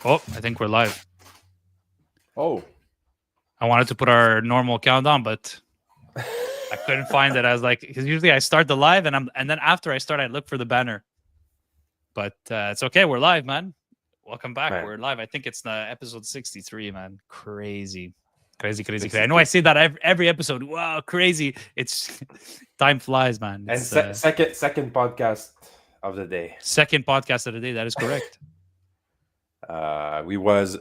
Oh, I think we're live. Oh. I wanted to put our normal countdown, but I couldn't find it. I was like, because usually I start the live and then after I start, I look for the banner. But it's okay. We're live, man. Welcome back. Man. We're live. I think it's episode 63, man. Crazy. Crazy. I know I 63. say that every episode. Wow, crazy. It's time flies, man. And It's second podcast of the day. second podcast of the day. That is correct. We was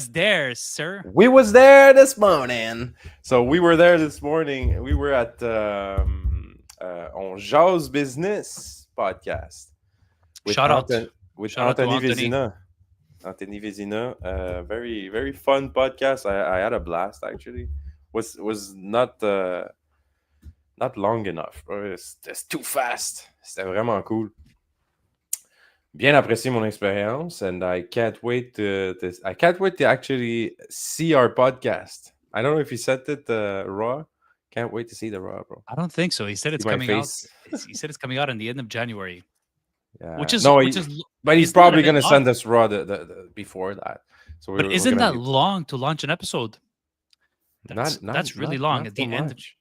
there, sir. there this morning. So we were there this morning. We were at On Jase Business podcast with Shout out. with Shout out to Anthony Anthony. Vézina. Anthony Vézina. Very fun podcast. I had a blast actually. Was not long enough. C'était too fast. C'était vraiment cool. Bien apprécié mon expérience, and I can't wait to actually see our podcast. I don't know if he said it raw. Can't wait to see the raw, bro. I don't think so. He said it's See my coming out. face. He said it's coming out in the end of January, Yeah. which is No, which is. but he's isn't that a probably bit gonna long? send us raw the before that. So But isn't that long to launch an episode? That's really long. Not At the so end, much.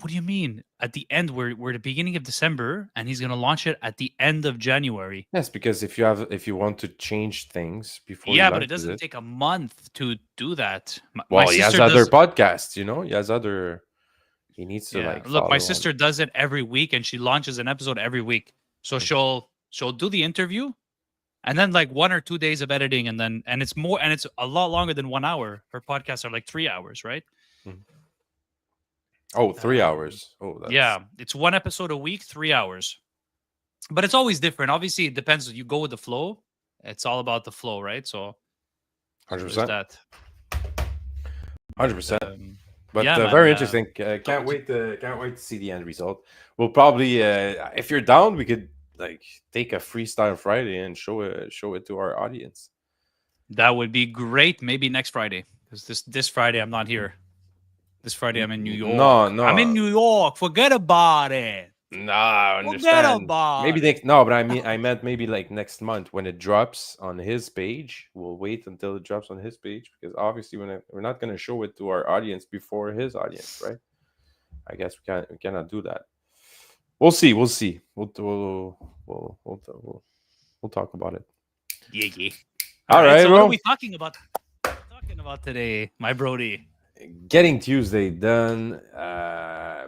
what do you mean? At the end, we're the beginning of December, and he's gonna launch it at the end of January. Yes, because if you want to change things before, Yeah, you but it launches doesn't take a month to do that. My Well, he has sister other does. podcasts, you know. He has other. He needs to Yeah, like. look, my follow sister does it every week, and she launches an episode every week. So she'll do the interview, and then like 1 or 2 days of editing, and it's a lot longer than 1 hour. Her podcasts are like 3 hours, right? on. Oh, 3 hours. Oh, that's... Yeah, it's one episode a week, 3 hours. But it's always different. Obviously, it depends. You go with the flow. It's all about the flow, right? So, there's 100%. that. 100%. But But very interesting. Can't wait to see the end result. We'll probably, if you're down, we could like take a freestyle Friday and show it to our audience. that would be great. Maybe next Friday, because this Friday I'm not here. This Friday I'm in New York. No. I'm in New York. Forget about it. No, I Forget understand. about Maybe it. next. No, but I meant maybe like next month when it drops on his page. We'll wait until it drops on his page because obviously we're not going to show it to our audience before his audience, right? I guess we cannot do that. We'll see. We'll talk about it. Yeah. All right, so bro. what are we talking about? Today, my Brody? Getting Tuesday done,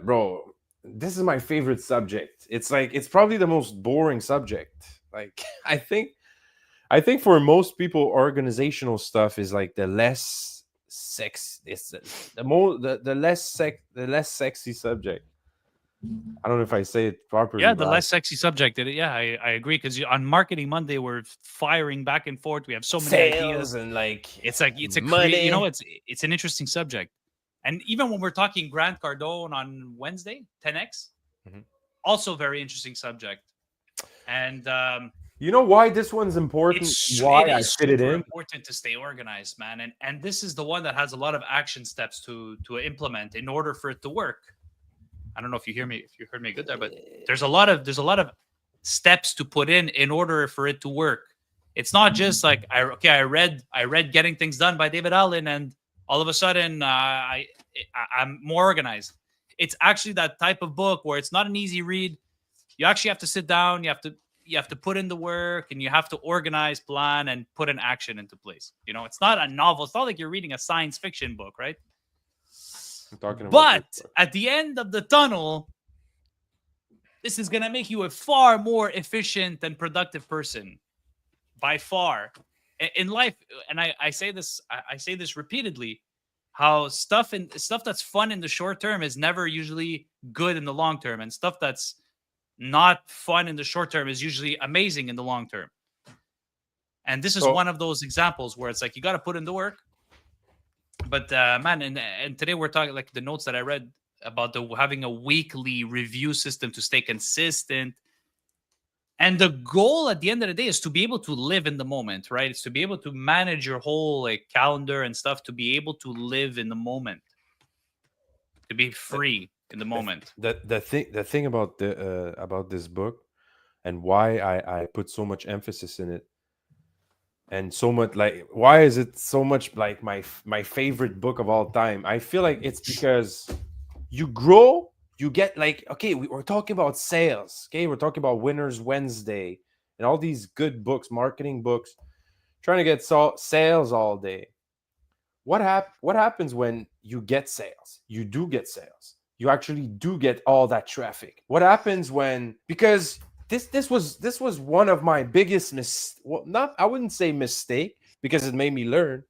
bro. This is my favorite subject. It's probably the most boring subject. Like I think for most people, organizational stuff is like the less sex. It's the less sexy subject. I don't know if I say it properly. Yeah, the but less sexy subject. Yeah, I agree. Because on Marketing Monday, we're firing back and forth. We have so many ideas. sales and like It's like it's a money. it's an interesting subject. And even when we're talking Grant Cardone on Wednesday, 10x, Mhm. also very interesting subject. And You know why this one's important? Why I fit it super in? important to stay organized, man. And this is the one that has a lot of action steps to implement in order for it to work. I don't know if you heard me good there, but there's a lot of steps to put in order for it to work. It's not just like I read Getting Things Done by David Allen, and all of a sudden I'm more organized. It's actually that type of book where it's not an easy read. You actually have to sit down. You have to put in the work, and you have to organize, plan, and put an action into place. You know, it's not a novel. It's not like you're reading a science fiction book, right? I'm talking about But this book. at the end of the tunnel, this is going to make you a far more efficient and productive person by far in life. And I say this repeatedly, how stuff that's fun in the short term is never usually good in the long term, and stuff that's not fun in the short term is usually amazing in the long term. And this is So- one of those examples where it's like you got to put in the work. But man, and today we're talking like the notes that I read about having a weekly review system to stay consistent. And the goal at the end of the day is to be able to live in the moment, right? It's to be able to manage your whole like calendar and stuff, to be able to live in the moment, to be free in the moment. The thing about this book and why I put so much emphasis in it and so much like why is it so much like my favorite book of all time? I feel like it's because you grow, you get like, okay, we're talking about sales, okay, we're talking about Winners Wednesday and all these good books, marketing books, trying to get sales all day. What happens when you get sales? You do get sales. You actually do get all that traffic. What happens when, because this was one of my biggest well, not, I wouldn't say mistake, because it made me learn.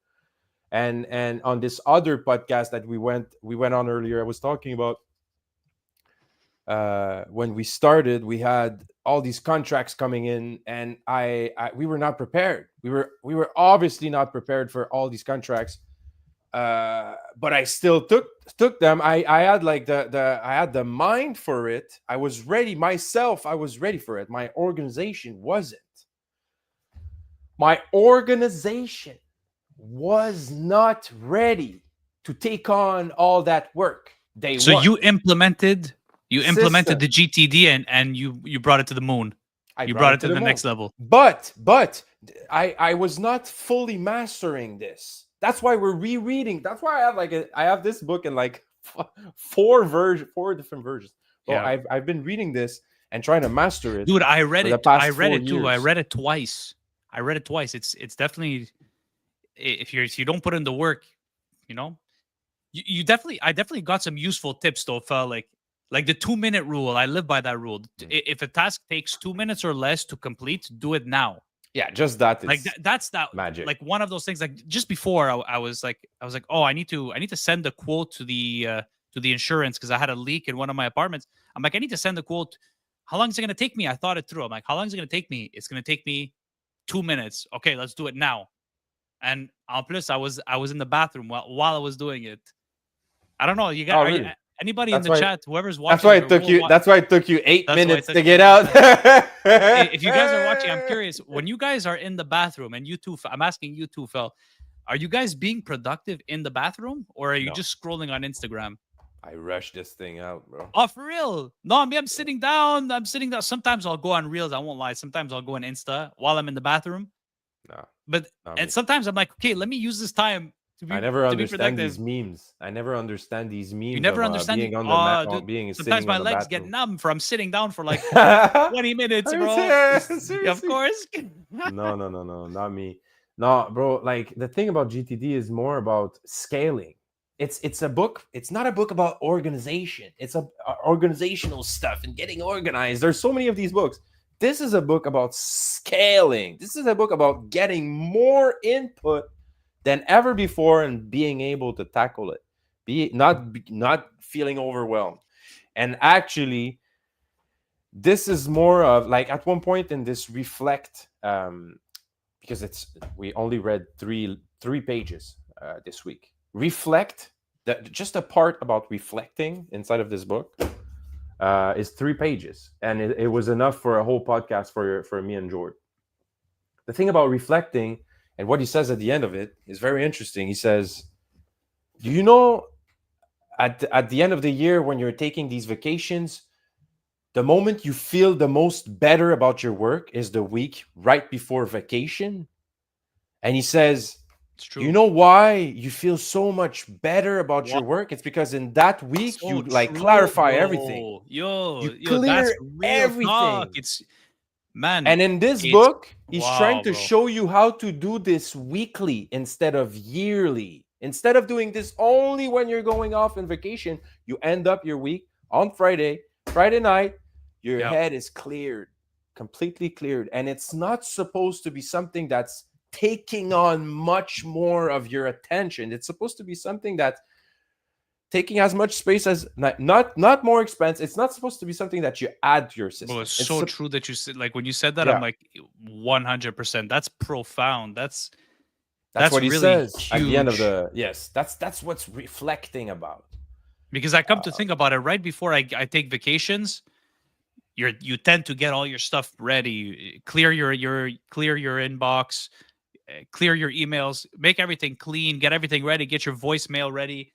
And on this other podcast that we went on earlier, I was talking about when we started, we had all these contracts coming in, and we were not prepared. We were obviously not prepared for all these contracts, but I still took them. I had like I had the mind for it. I was ready myself. I was ready for it. My organization wasn't. My organization was not ready to take on all that work. So you implemented System. the GTD and you brought it to the moon. You brought it to the next level. But I was not fully mastering this. That's why we're rereading. That's why I have this book in like four different versions. So Yeah. I've been reading this and trying to master it. Dude, I read for the it. past I read 4 it too. I years. read it twice. It's definitely, if you don't put in the work, you know, I definitely got some useful tips though. Felt like the 2-minute rule. I live by that rule. If a task takes 2 minutes or less to complete, do it now. Yeah, just that. Like that's that magic. Like one of those things. Like just before, I was like, oh, I need to send a quote to the insurance because I had a leak in one of my apartments. I'm like, I need to send a quote. How long is it going to take me? I thought it through. I'm like, how long is it going to take me? It's going to take me 2 minutes. Okay, let's do it now. And plus, I was in the bathroom while I was doing it. I don't know. You got really? Anybody That's in the why- chat, whoever's watching. That's why it took you. That's why it took you 8 That's why it minutes took to me get 8 out. If you guys are watching, I'm curious. When you guys are in the bathroom, and you too, I'm asking you too, Phil, are you guys being productive in the bathroom, or are you No. just scrolling on Instagram? I rushed this thing out, bro. Oh, for real? No, I'm sitting down. Sometimes I'll go on Reels. I won't lie. Sometimes I'll go on Insta while I'm in the bathroom. No. But not me. and sometimes I'm like, okay, let me use this time to be. I never to be understand productive. these memes. I never understand these memes. You never of, understand. being on the mat, Dude, being sometimes sitting my on the legs get bathroom. numb from sitting down for like Are 20 minutes, you bro. serious? Yeah, of course. No, not me. No, bro. Like the thing about GTD is more about scaling. It's a book. It's not a book about organization. It's a organizational stuff and getting organized. There's so many of these books. This is a book about scaling. This is a book about getting more input than ever before and being able to tackle it. Not feeling overwhelmed. And actually, this is more of like at one point in this reflect, because we only read three pages this week. Reflect, just a part about reflecting inside of this book is 3 pages, and it was enough for a whole podcast for me and George. The thing about reflecting and what he says at the end of it is very interesting. He says, do you know at the end of the year when you're taking these vacations, the moment you feel the most better about your work is the week right before vacation? And he says, It's true. you know why you feel so much better about your work? It's because in that week So you like true, clarify bro. everything. You clear that's real everything. talk. It's man. And in this It's- book, he's wow, trying to bro. show you how to do this weekly instead of yearly. Instead of doing this only when you're going off on vacation, you end up your week on Friday night, your Yep. head is cleared, completely cleared. And it's not supposed to be something that's taking on much more of your attention. It's supposed to be something that's taking as much space as not more expense. It's not supposed to be something that you add to your system. Well, it's so true that you said, like when you said that, Yeah. I'm like 100%. That's profound. That's what he really says at the end of huge. the that's what's reflecting about. Because I come to think about it, right before I take vacations, you tend to get all your stuff ready, clear your inbox, clear your emails, make everything clean, get everything ready, get your voicemail ready.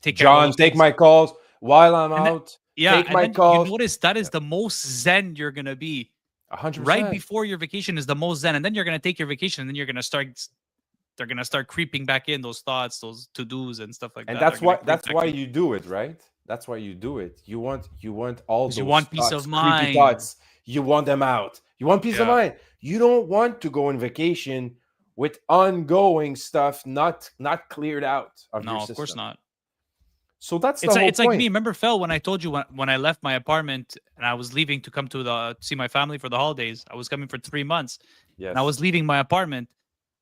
Take care of all John, those take things. my calls while I'm And then- out. Yeah, take and my then calls. you notice that is the most zen you're gonna be. Right 100%. before your vacation is the most zen, and then you're gonna take your vacation, and then they're gonna start creeping back in those thoughts, those to dos and stuff like And that. They're gonna creep that's back why in you do it, right? That's why you do it. You want all because you those want peace of thoughts, creepy mind. thoughts. You want them out. You want peace of Yeah. mind. You don't want to go on vacation with ongoing stuff not cleared out of your No, of course system. not. So that's the whole It's like point. me. Remember, Phil, when I told you when I left my apartment and I was leaving to come to see my family for the holidays. I was coming for 3 months, and I Yes. was leaving my apartment.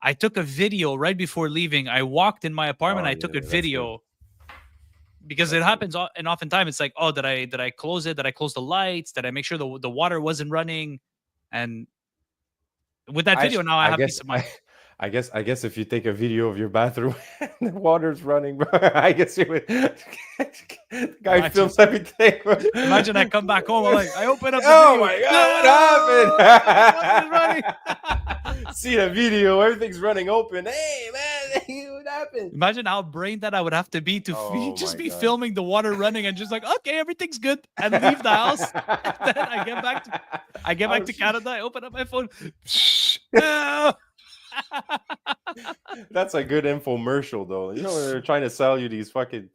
I took a video right before leaving. I walked in my apartment. Oh I took yeah, a that's good. video because it That's good. happens, and oftentimes it's like, oh, did I close it? Did I close the lights? Did I make sure the water wasn't running? And with that video, now I I have guess peace of mind. I guess if you take a video of your bathroom and the water's running, bro, I guess you would. The guy Imagine, films everything. imagine I come back home. I'm like, I open up the Oh video. my No! god, Water is running. what happened? See the video, everything's running open. Hey man, what happened? Imagine how brain that I would have to be to Oh just my be god. filming the water running and just like, okay, everything's good, and leave the house. And then I get back I'm to sure- Canada. I open up my phone. No! That's a good infomercial though. You know when they're trying to sell you these fucking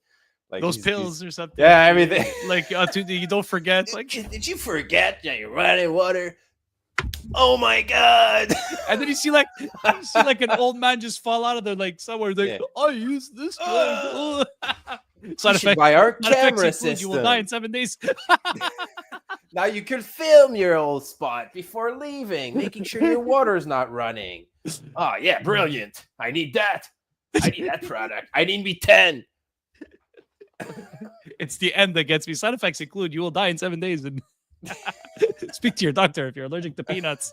like Those these- pills or something. Yeah, everything. Like you don't forget. Like, Did you forget that you're running water? Oh my god! and then you see like an old man just fall out of there like somewhere. Like, Yeah. I use this drug. You Side should effect. buy our Side effects camera include you will die in system. 7 days. Now you can film your old spot before leaving, making sure your water's not running. Oh yeah, brilliant! I need that. I need that product. I need me 10. It's the end that gets me. Side effects include you will die in 7 days. And speak to your doctor if you're allergic to peanuts.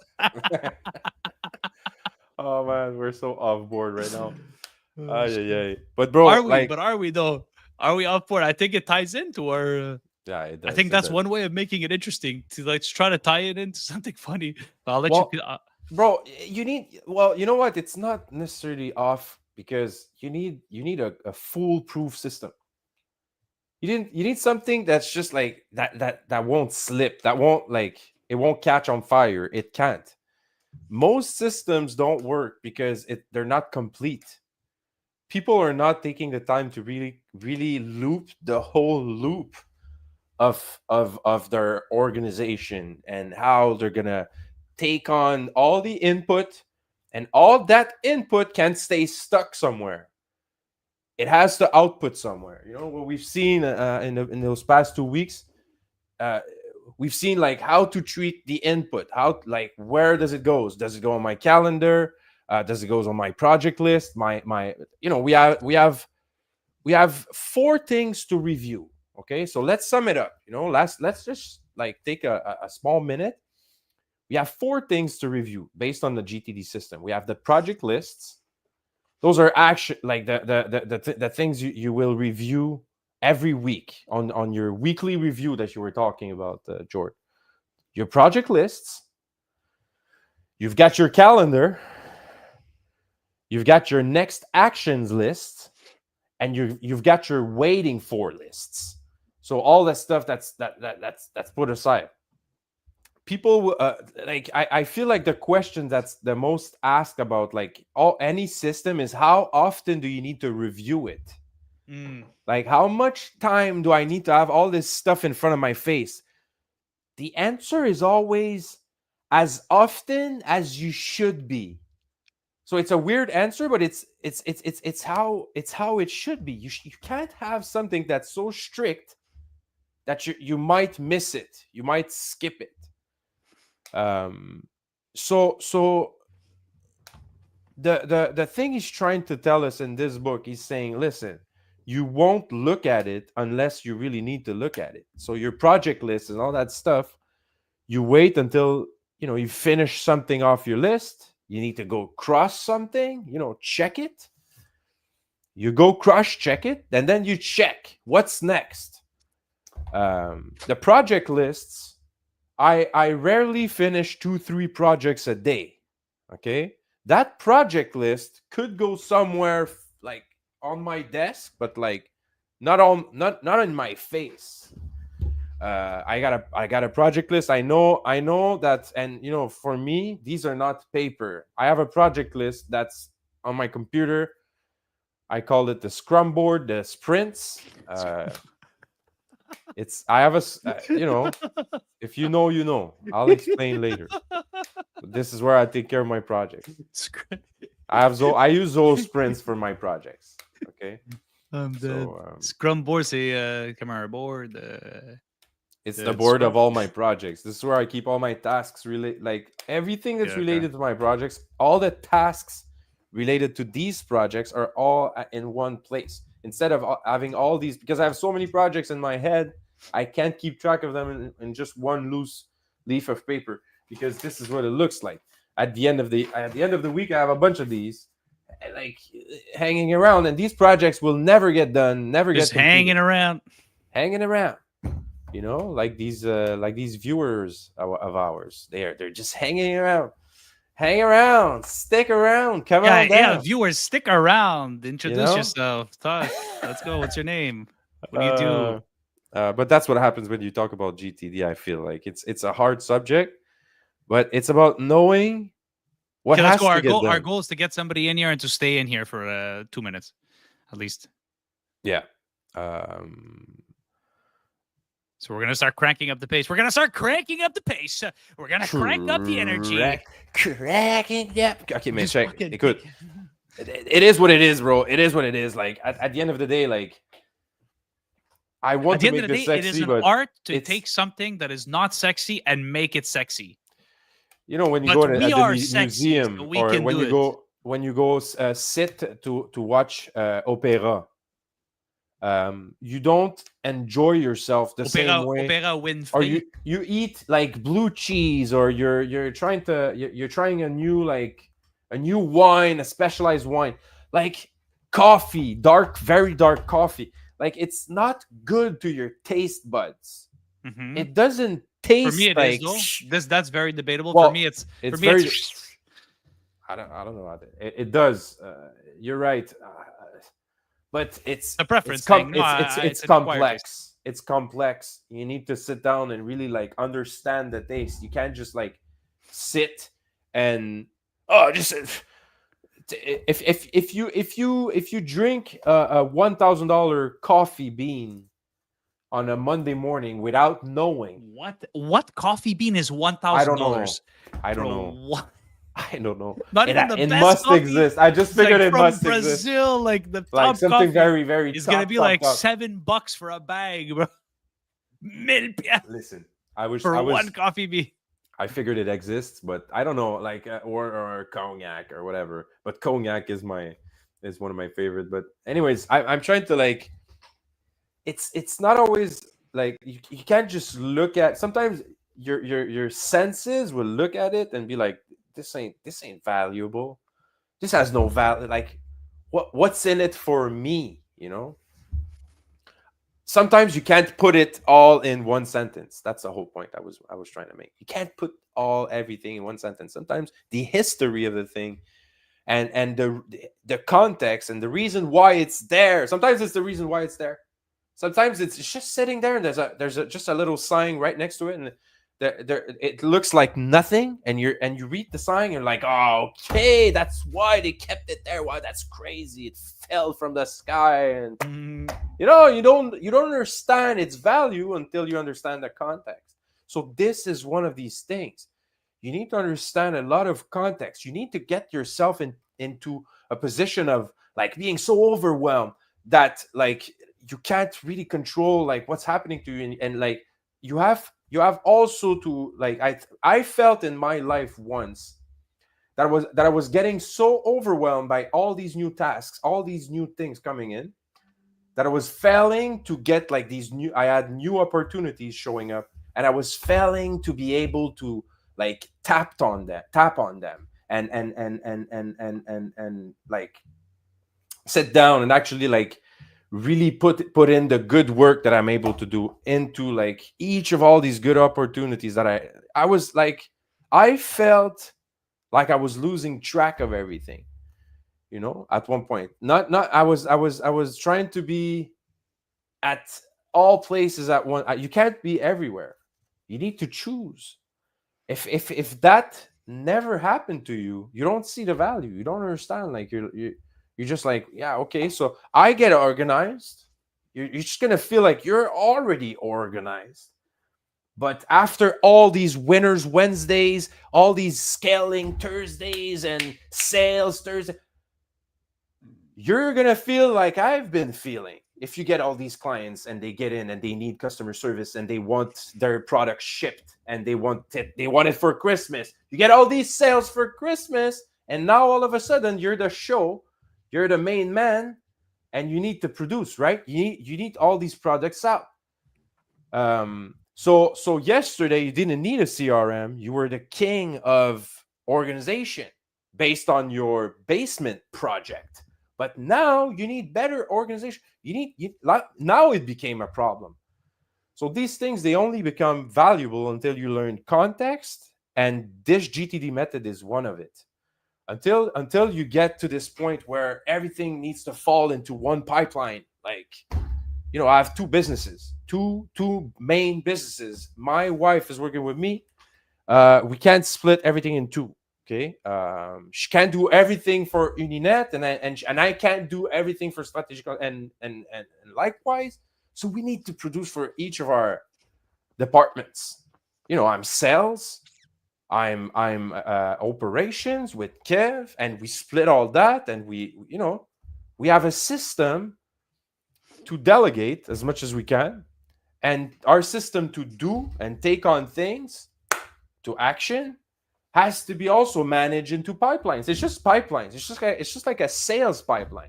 Oh man, we're so off board right now. Ay. But bro, Are we? like, But are we though? Are we off board? I think it ties into our. yeah, it I does, think it that's does. one way of making it interesting to like try to tie it into something funny. I'll let Well, you. Bro, you need, well, you know what? It's not necessarily off because you need a foolproof system. You need something that's just like that won't slip, that won't like it won't catch on fire. It can't. Most systems don't work because they're not complete. People are not taking the time to really loop the whole loop of their organization and how they're gonna take on all the input, and all that input can stay stuck somewhere. It has to output somewhere. You know what we've seen in those past 2 weeks. We've seen like how to treat the input. How, like, where does it go? Does it go on my calendar? Does it go on my project list? My you know we have 4 things to review. Okay, so let's sum it up. You know, let's just like take a small minute. We have 4 things to review based on the GTD system. We have the project lists. Those are actually like the things you will review every week on your weekly review that you were talking about, George. Your project lists. You've got your calendar. You've got your next actions list, and you've got your waiting for lists. So all that stuff that's put aside. People like I feel like the question that's the most asked about like any system is how often do you need to review it? Like how much time do I need to have all this stuff in front of my face? The answer is always as often as you should be. So it's a weird answer, but it's how it should be. You can't have something that's so strict that you might miss it, you might skip it. So the thing he's trying to tell us in this book, he's saying, listen, you won't look at it unless you really need to look at it. So your project list and all that stuff, you wait until you finish something off your list. You need to go cross something, check it. You go cross check it, and then you check what's next. The project lists, I rarely finish 2-3 projects a day. Okay, that project list could go somewhere like on my desk, but like not in my face. I got a project list. I know that, and for me, these are not paper. I have a project list that's on my computer. I call it the Scrum board, the sprints. It's I have if you know, you know. I'll explain later. But this is where I take care of my projects. I use those sprints for my projects. Okay. Scrum board, c'est camera board. It's the board of all my projects. This is where I keep all my tasks like everything that's related to my projects. All the tasks related to these projects are all in one place. Instead of having all these, because I have so many projects in my head, I can't keep track of them in just one loose leaf of paper, because this is what it looks like. At the end of the week, I have a bunch of these like hanging around, and these projects will never get done, never just get completed. hanging around. Like these viewers of ours, they're just hanging around. Hang around, stick around, come on down. Yeah, viewers, stick around. Introduce yourself. Talk. Let's go. What's your name? What do you do? But that's what happens when you talk about GTD. I feel like it's a hard subject, but it's about knowing what has to get done. Our goal is to get somebody in here and to stay in here for 2 minutes, at least. Yeah. So we're going to start cranking up the pace. We're going to crank up the energy. Cracking up. Okay, man, check. Écoute. It is what it is, bro. It is what it is. Like, at the end of the day, like, I want to make this sexy, it is an art to take something that is not sexy and make it sexy. When you go to the museum, or when you go sit to watch opera, you don't enjoy yourself the same way. Opera Winfrey. Or you eat like blue cheese, or you're trying a new wine, a specialized wine, like coffee, very dark coffee. Like, it's not good to your taste buds. Mm-hmm. It doesn't taste. For me, it like is, though. That's very debatable. Well, for me, it's very. I don't know. It does. You're right. But it's a preference. It's complex. It's complex. You need to sit down and really like understand the taste. You can't just like sit and just. If you drink a $1,000 coffee bean on a Monday morning without knowing what coffee bean is $1,000, I don't know. What? I don't know. Not even the it best must coffee. Exist. I just figured it must Brazil, exist. Like the top like something coffee very, very. It's gonna be like $7 for a bag, bro. Listen, I was one coffee bean. I figured it exists, but I don't know, like or cognac or whatever. But cognac is one of my favorite. But anyways, I'm trying to like. It's not always like you can't just look at. Sometimes your senses will look at it and be like, this ain't valuable. This has no value. Like, what's in it for me? Sometimes you can't put it all in one sentence. That's the whole point I was trying to make. You can't put everything in one sentence. Sometimes the history of the thing and the context and the reason why it's there. Sometimes it's the reason why it's there. Sometimes it's just sitting there and there's just a little sign right next to it, and it looks like nothing, and you read the sign and you're like, oh, okay, that's why they kept it there. Wow, that's crazy. It fell from the sky, and you don't understand its value until you understand the context. So this is one of these things. You need to understand a lot of context. You need to get yourself into a position of like being so overwhelmed that like you can't really control like what's happening to you, and like you have also to like I felt in my life once that I was getting so overwhelmed by all these new tasks, all these new things coming in, that I was failing to get like I had new opportunities showing up, and I was failing to be able to like tap on them and like sit down and actually like really put in the good work that I'm able to do into like each of all these good opportunities that I was like, I felt like I was losing track of everything, at one point. I was trying to be at all places at one. You can't be everywhere. You need to choose. If that never happened to you, you don't see the value. You don't understand. Like you're just like, yeah, okay. So I get organized. You're just gonna feel like you're already organized. But after all these winners Wednesdays, all these scaling Thursdays and sales Thursday, you're gonna feel like I've been feeling. If you get all these clients and they get in and they need customer service and they want their product shipped and they want it for Christmas. You get all these sales for Christmas, and now all of a sudden you're the show, you're the main man, and you need to produce, right? You need all these products out. So yesterday you didn't need a CRM. You were the king of organization based on your basement project. But now you need better organization. Now it became a problem. So these things, they only become valuable until you learn context, and this GTD method is one of it. Until you get to this point where everything needs to fall into one pipeline. Like, I have two businesses, two main businesses. My wife is working with me. We can't split everything in two. Okay, she can't do everything for Uninet, and I can't do everything for Strategical, and likewise. So we need to produce for each of our departments. I'm sales, I'm operations with Kev, and we split all that, and we have a system to delegate as much as we can, and our system to do and take on things to action has to be also managed into pipelines. It's just pipelines. It's just like a sales pipeline.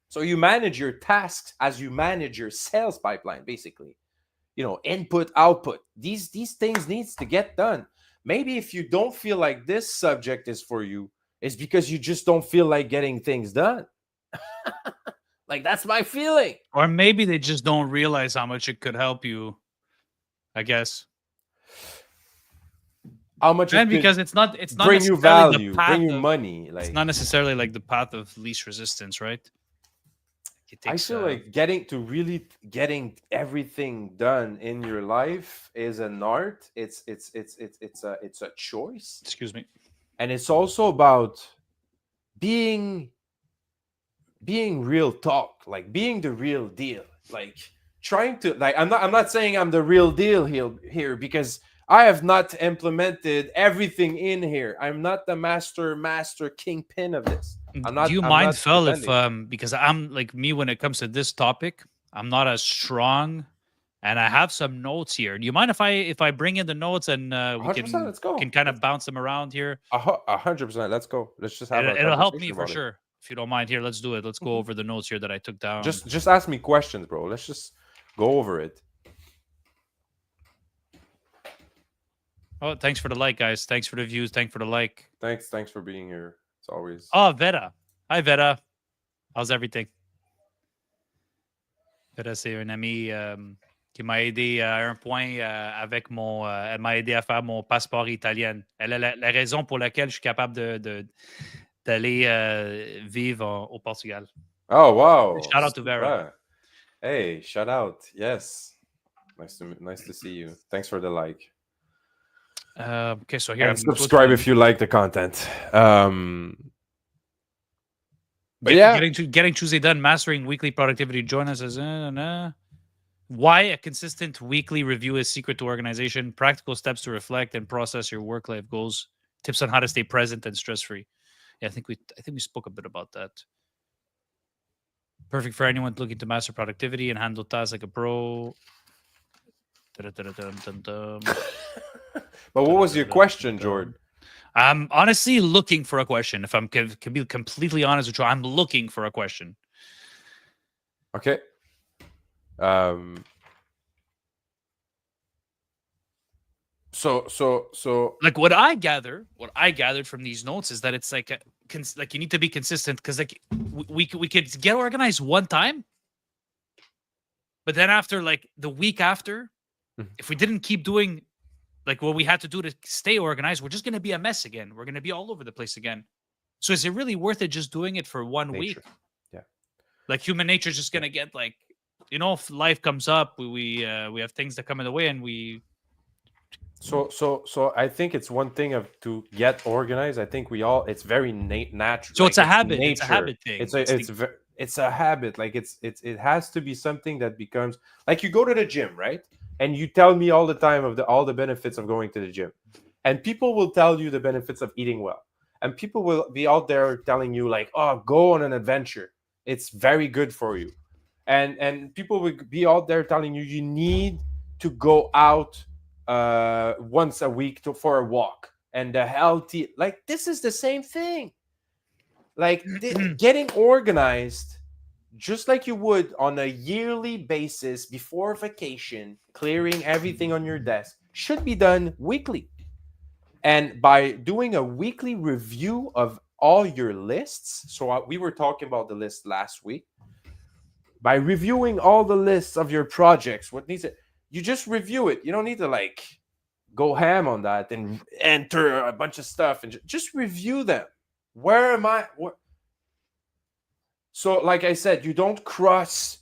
So you manage your tasks as you manage your sales pipeline, basically. Input, output. These things needs to get done. Maybe if you don't feel like this subject is for you, it's because you just don't feel like getting things done. Like, that's my feeling. Or maybe they just don't realize how much it could help you, I guess. How much and because it's not bring you value, bring you money. Like, it's not necessarily like the path of least resistance, right? I feel like getting everything done in your life is an art. It's a choice. Excuse me. And it's also about being real talk, like being the real deal. Like trying to, like, I'm not saying I'm the real deal here because I have not implemented everything in here. I'm not the master kingpin of this. Do you mind, Phil, if because I'm like me when it comes to this topic, I'm not as strong, and I have some notes here. Do you mind if I bring in the notes and we can kind of bounce them around here? 100%. Let's go. Let's just have it'll help me for sure. If you don't mind, here, let's do it. Let's go over the notes here that I took down. Just ask me questions, bro. Let's just go over it. Oh, thanks for the like, guys. Thanks for the views. Thanks for the like. Thanks for being here. It's always. Oh, Vera. Hi, Vera. How's everything? Vera, c'est un ami qui m'a aidé à un point avec mon... elle m'a aidé à faire mon passeport italien. Elle a la raison pour laquelle je suis capable d'aller vivre au Portugal. Oh, wow. Shout out to Vera. Hey, shout out. Yes. Nice to see you. Thanks for the like. Okay, so here, and subscribe if you like the content. But yeah, getting Tuesday done, mastering weekly productivity. Join us as why a consistent weekly review is secret to organization. Practical steps to reflect and process your work-life goals. Tips on how to stay present and stress-free. Yeah, I think we spoke a bit about that. Perfect for anyone looking to master productivity and handle tasks like a pro. But what was your question, Jordan? I'm honestly looking for a question. If I'm can be completely honest with you, I'm looking for a question. Okay. So like what I gathered from these notes is that it's like you need to be consistent because like we could get organized one time, but then after like the week after, if we didn't keep doing like what we had to do to stay organized, we're just going to be a mess again. We're going to be all over the place again. So is it really worth it just doing it for 1 week? Yeah. Like human nature is just going to get like if life comes up, we have things that come in the way, and we. So I think it's one thing of to get organized. I think we all it's very natural. So Like it's a it's habit. It's a nature. habit thing. It's a habit. Like it has to be something that becomes like you go to the gym, right? And you tell me all the time of all the benefits of going to the gym, and people will tell you the benefits of eating well, and people will be out there telling you like, oh, go on an adventure. It's very good for you, and people will be out there telling you you need to go out once a week for a walk and the healthy like this is the same thing like getting organized just like you would on a yearly basis before vacation, clearing everything on your desk should be done weekly. And by doing a weekly review of all your lists, so we were talking about the list last week, by reviewing all the lists of your projects, what needs it, you just review it. You don't need to like go ham on that and enter a bunch of stuff and just review them. Where am I? So, like I said, you don't cross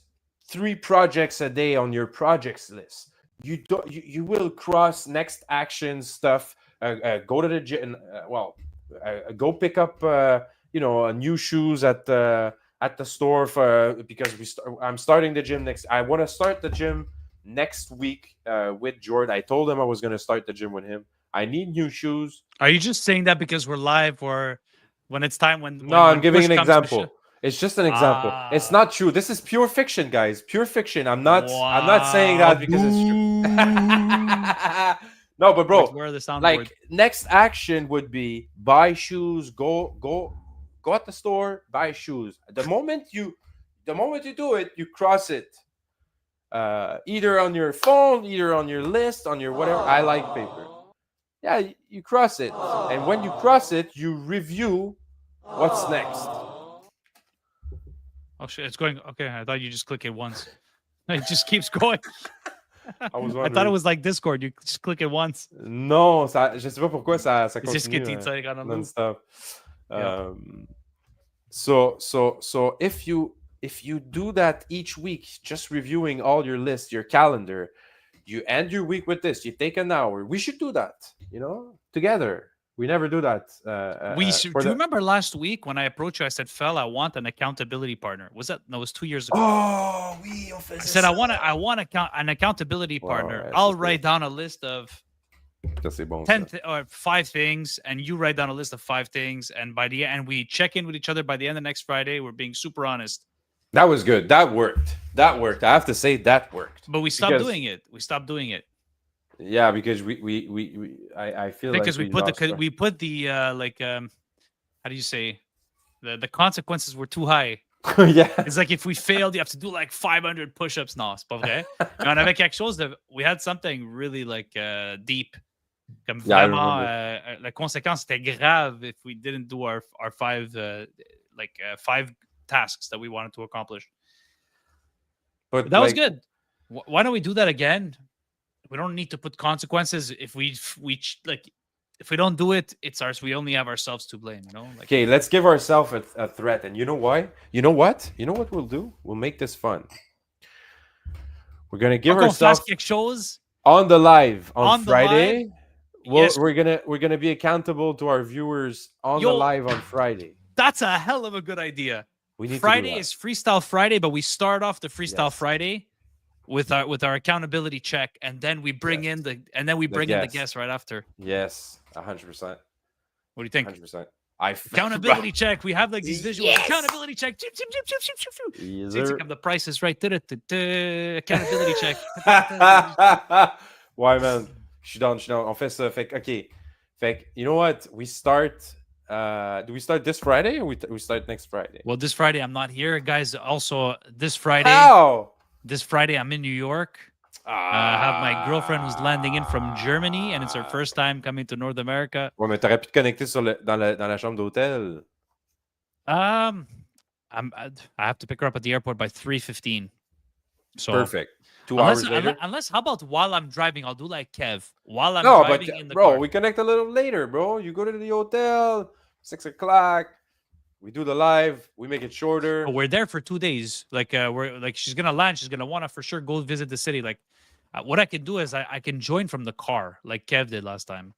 3 projects a day on your projects list. You don't. You will cross next action stuff. Go to the gym. Go pick up new shoes at the store because I'm starting the gym next. I want to start the gym next week with Jordan. I told him I was going to start the gym with him. I need new shoes. Are you just saying that because we're live, or when it's time? No, I'm giving an example. It's just an example. It's not true. This is pure fiction, guys. Pure fiction. I'm not saying that because it's true. No, but bro, where are the soundboard? Like next action would be buy shoes. Go at the store, buy shoes. The moment you do it, you cross it. Either on your phone, either on your list, on your whatever. I like paper. Yeah, you cross it, and when you cross it, you review what's next. Oh shit, it's going. Okay, I thought you just click it once. It just keeps going. I thought it was like Discord. You just click it once. Non, je sais pas pourquoi ça continue. Just get like on a loop. Non-stop. So if you do that each week, just reviewing all your lists, your calendar, you end your week with this. You take an hour. We should do that. Together. We never do that. Do you remember last week when I approached you? I said, "Fel, I want an accountability partner." Was that? No, it was 2 years ago. Oh, oui, I said, "I want an accountability partner." I'll write down a list of 10 or 5 things, and you write down a list of 5 things, and by the end, we check in with each other. By the end of next Friday, we're being super honest. That was good. That worked. I have to say that worked. But we stopped doing it. Yeah, because I feel because like we put the how do you say, the consequences were too high. Yeah, it's like if we failed, you have to do like 500 push-ups. Non, c'est pas vrai. Mais on avait quelque chose we had something really like deep. Comme vraiment, la conséquence était grave if we didn't do our 5 5 tasks that we wanted to accomplish. But that was good. Why don't we do that again? We don't need to put consequences if we don't do it. It's ours. We only have ourselves to blame. Okay, let's give ourselves a threat. And you know why? You know what? You know what we'll do? We'll make this fun. We're gonna give ourselves on the live on Friday. We're gonna be accountable to our viewers on the live on Friday. That's a hell of a good idea. Friday is Freestyle Friday, but we start off the Freestyle Friday with our accountability check, and then we bring in the guests right after. Yes, 100%. What do you think? 100%. Accountability check. We have like these visuals. Yes. Accountability check. Yes, the price is right. Accountability check. Ouais, man. Je suis down. On fait ça. OK. You know what? We start... do we start this Friday or we start next Friday? Well, this Friday I'm not here, guys. Also, this Friday... How? This Friday, I'm in New York. I have my girlfriend who's landing in from Germany, and it's her first time coming to North America. Ouais, mais t'aurais pu te connecter dans la chambre d'hôtel. I have to pick her up at the airport by 3:15. So perfect. 2 hours later. Unless, how about while I'm driving, I'll do like Kev. While I'm driving in the car. We connect a little later, bro. You go to the hotel, 6 o'clock. We do the live. We make it But shorter. we're there for 2 days. Like we're like she's gonna land. She's gonna want to for sure go visit the city. Like what I can do is I can join from the car like Kev did last time,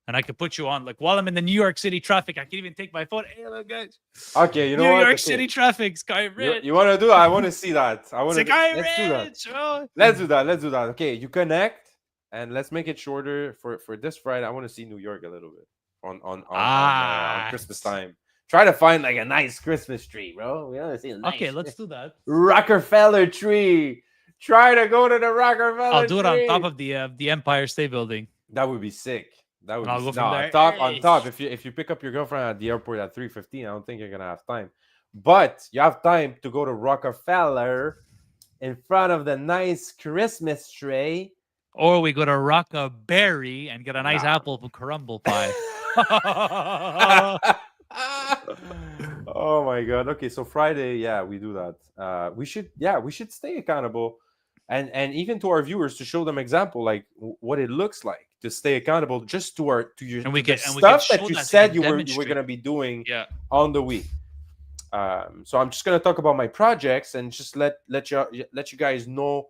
and I could put you on like while I'm in the New York City traffic. I can even take my phone. Hey, look guys, Okay, you know New what? York Okay, City traffic, Sky Rich, you want to do? I want to see that. I want to. Sky Let's do that. Rich. Oh. Let's do that. Let's do that. Okay, you connect, and let's make it shorter for this Friday. I want to see New York a little bit on Christmas time. Try to find like a nice Christmas tree, bro. We want to see a nice Okay, let's do that. Rockefeller tree. Try to go to the Rockefeller. I'll do it on tree. top of the Empire State Building. That would be sick. That would And I'll be go sick. from No, there. on top. If you pick up your girlfriend at the airport at 3:15, I don't think you're gonna have time. But you have time to go to Rockefeller in front of the nice Christmas tree. Or we go to Rockaberry and get a nice Nah. apple crumble pie. Oh my god. Okay, so Friday, yeah, we do that. We should stay accountable, and even to our viewers to show them example like what it looks like to stay accountable just to your And we to the can stuff show that you that, said we you can were demonstrate. gonna be doing Yeah. on the week. So I'm just gonna talk about my projects and just let you guys know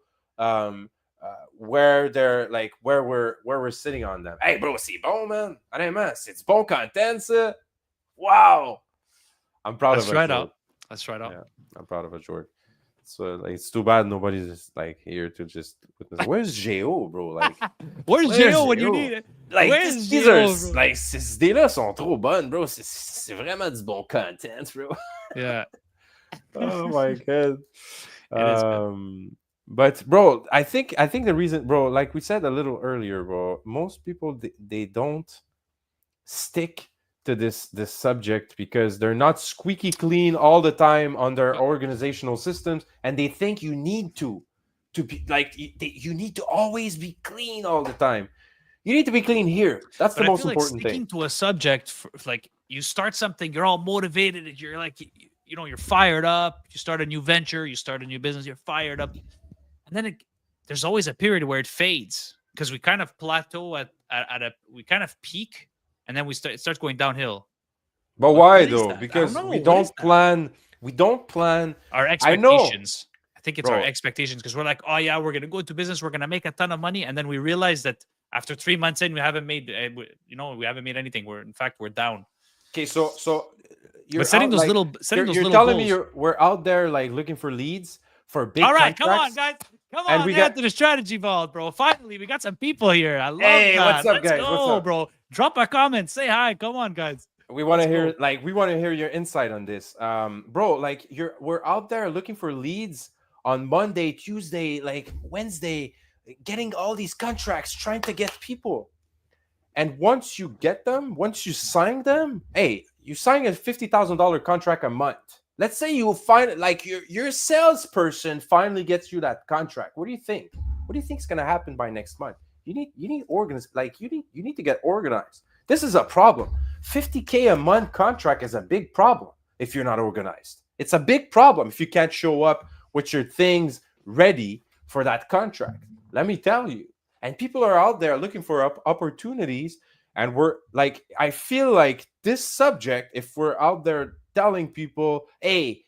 where they're like where we're sitting on them. Hey bro, c'est bon man. Honnêtement, c'est du bon content ça. Wow. I'm proud Let's of try it. it out. Let's try it out. Yeah, I'm proud of it, George. So like, it's too bad nobody's just like here to just witness. Where's Jo, bro? Like, Where's Where's Gio when you Gio? need it? like Where's these are Gio, bro? like ces idées-là sont trop bonnes, bro. C'est vraiment du bon content, bro. Yeah. Oh my god. It is, man. But bro, I think the reason, bro, like we said a little earlier, bro, most people they don't stick to this subject because they're not squeaky clean all the time on their organizational systems, and they think you need to be like you need to always be clean all the time. You need to be clean here. That's But the I most feel like important sticking thing. to a subject, like you start something, you're all motivated, and you're like, you're fired up. You start a new venture, you start a new business, you're fired up, and then there's always a period where it fades because we kind of plateau at we kind of peak, and then it starts going downhill. But What why is though? that? I Because don't know. we What don't is that? plan. We don't plan. Our I know. expectations. I think it's our Bro. expectations because we're like, oh yeah, we're gonna go into business, we're gonna make a ton of money, and then we realize that after 3 months in, we haven't made, we haven't made anything. We're down. Okay, so you're But setting out, those like, little, you're telling me we're out there like looking for leads for big. All right, come on, contracts? guys. Come And on, we down got- to the strategy vault, bro. Finally, we got some people here. I love Hey, that. what's up, Let's guys? go, What's up? bro. Drop a comment. Say hi. Come on, guys. We want to Let's hear we want to hear your insight on this, bro. Like we're out there looking for leads on Monday, Tuesday, like Wednesday, getting all these contracts, trying to get people. And once you get them, once you sign them, hey, you sign a $50,000 contract a month. Let's say you find like your salesperson finally gets you that contract. What do you think? What do you think is gonna happen by next month? You need organized, like you need to get organized. This is a problem. $50K a month contract is a big problem if you're not organized. It's a big problem if you can't show up with your things ready for that contract. Let me tell you. And people are out there looking for opportunities. And we're like, I feel like this subject, if we're out there telling people, hey,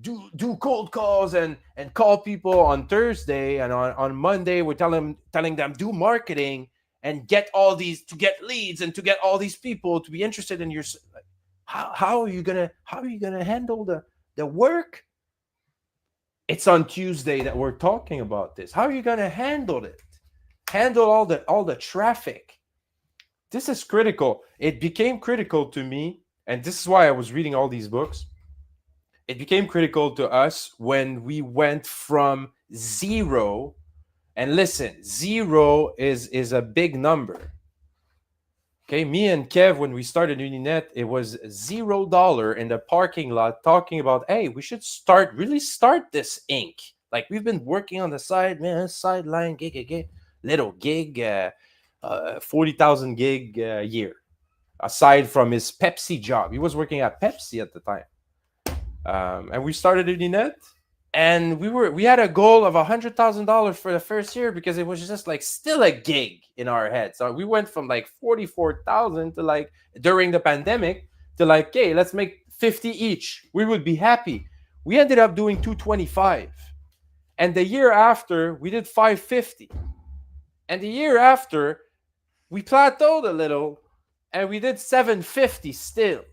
do cold calls and call people on Thursday, and on Monday we're telling them do marketing and get all these to get leads and to get all these people to be interested in your. How are you gonna handle the work? It's on Tuesday that we're talking about this. How are you gonna handle it? Handle all the traffic. This is critical. It became critical to me, and this is why I was reading all these books. It became critical to us when we went from zero. And listen, zero is a big number. Okay, me and Kev, when we started Uninet, it was $0 in the parking lot talking about, hey, we should really start this Inc. Like we've been working on the side, man, sideline, gig, little gig, 40,000 gig a year. Aside from his Pepsi job, he was working at Pepsi at the time. And we started Uninet. And we had a goal of $100,000 for the first year because it was just like still a gig in our head. So we went from like 44,000 to like during the pandemic to like, okay, let's make 50 each. We would be happy. We ended up doing 225. And the year after, we did 550. And the year after, we plateaued a little and we did 750 still.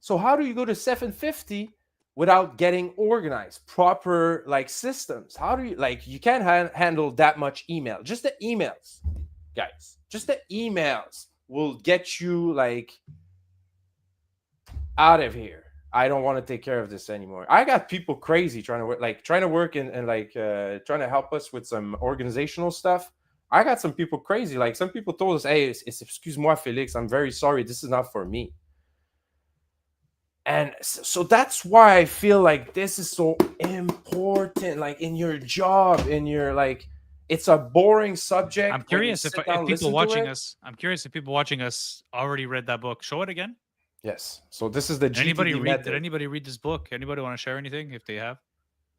So how do you go to 750 without getting organized, proper like systems? How do you like you can't handle that much email. Just the emails, guys. Just the emails will get you like out of here. I don't want to take care of this anymore. I got people crazy trying to work and like trying to help us with some organizational stuff. I got some people crazy. Like some people told us, "Hey, excuse-moi, Felix. I'm very sorry. This is not for me." And so that's why I feel like this is so important. Like in your job, in your like, it's a boring subject. I'm curious if people watching us. I'm curious if people watching us already read that book. Show it again. Yes. So this is the Did GTD method. Did anybody read this book? Anybody want to share anything if they have?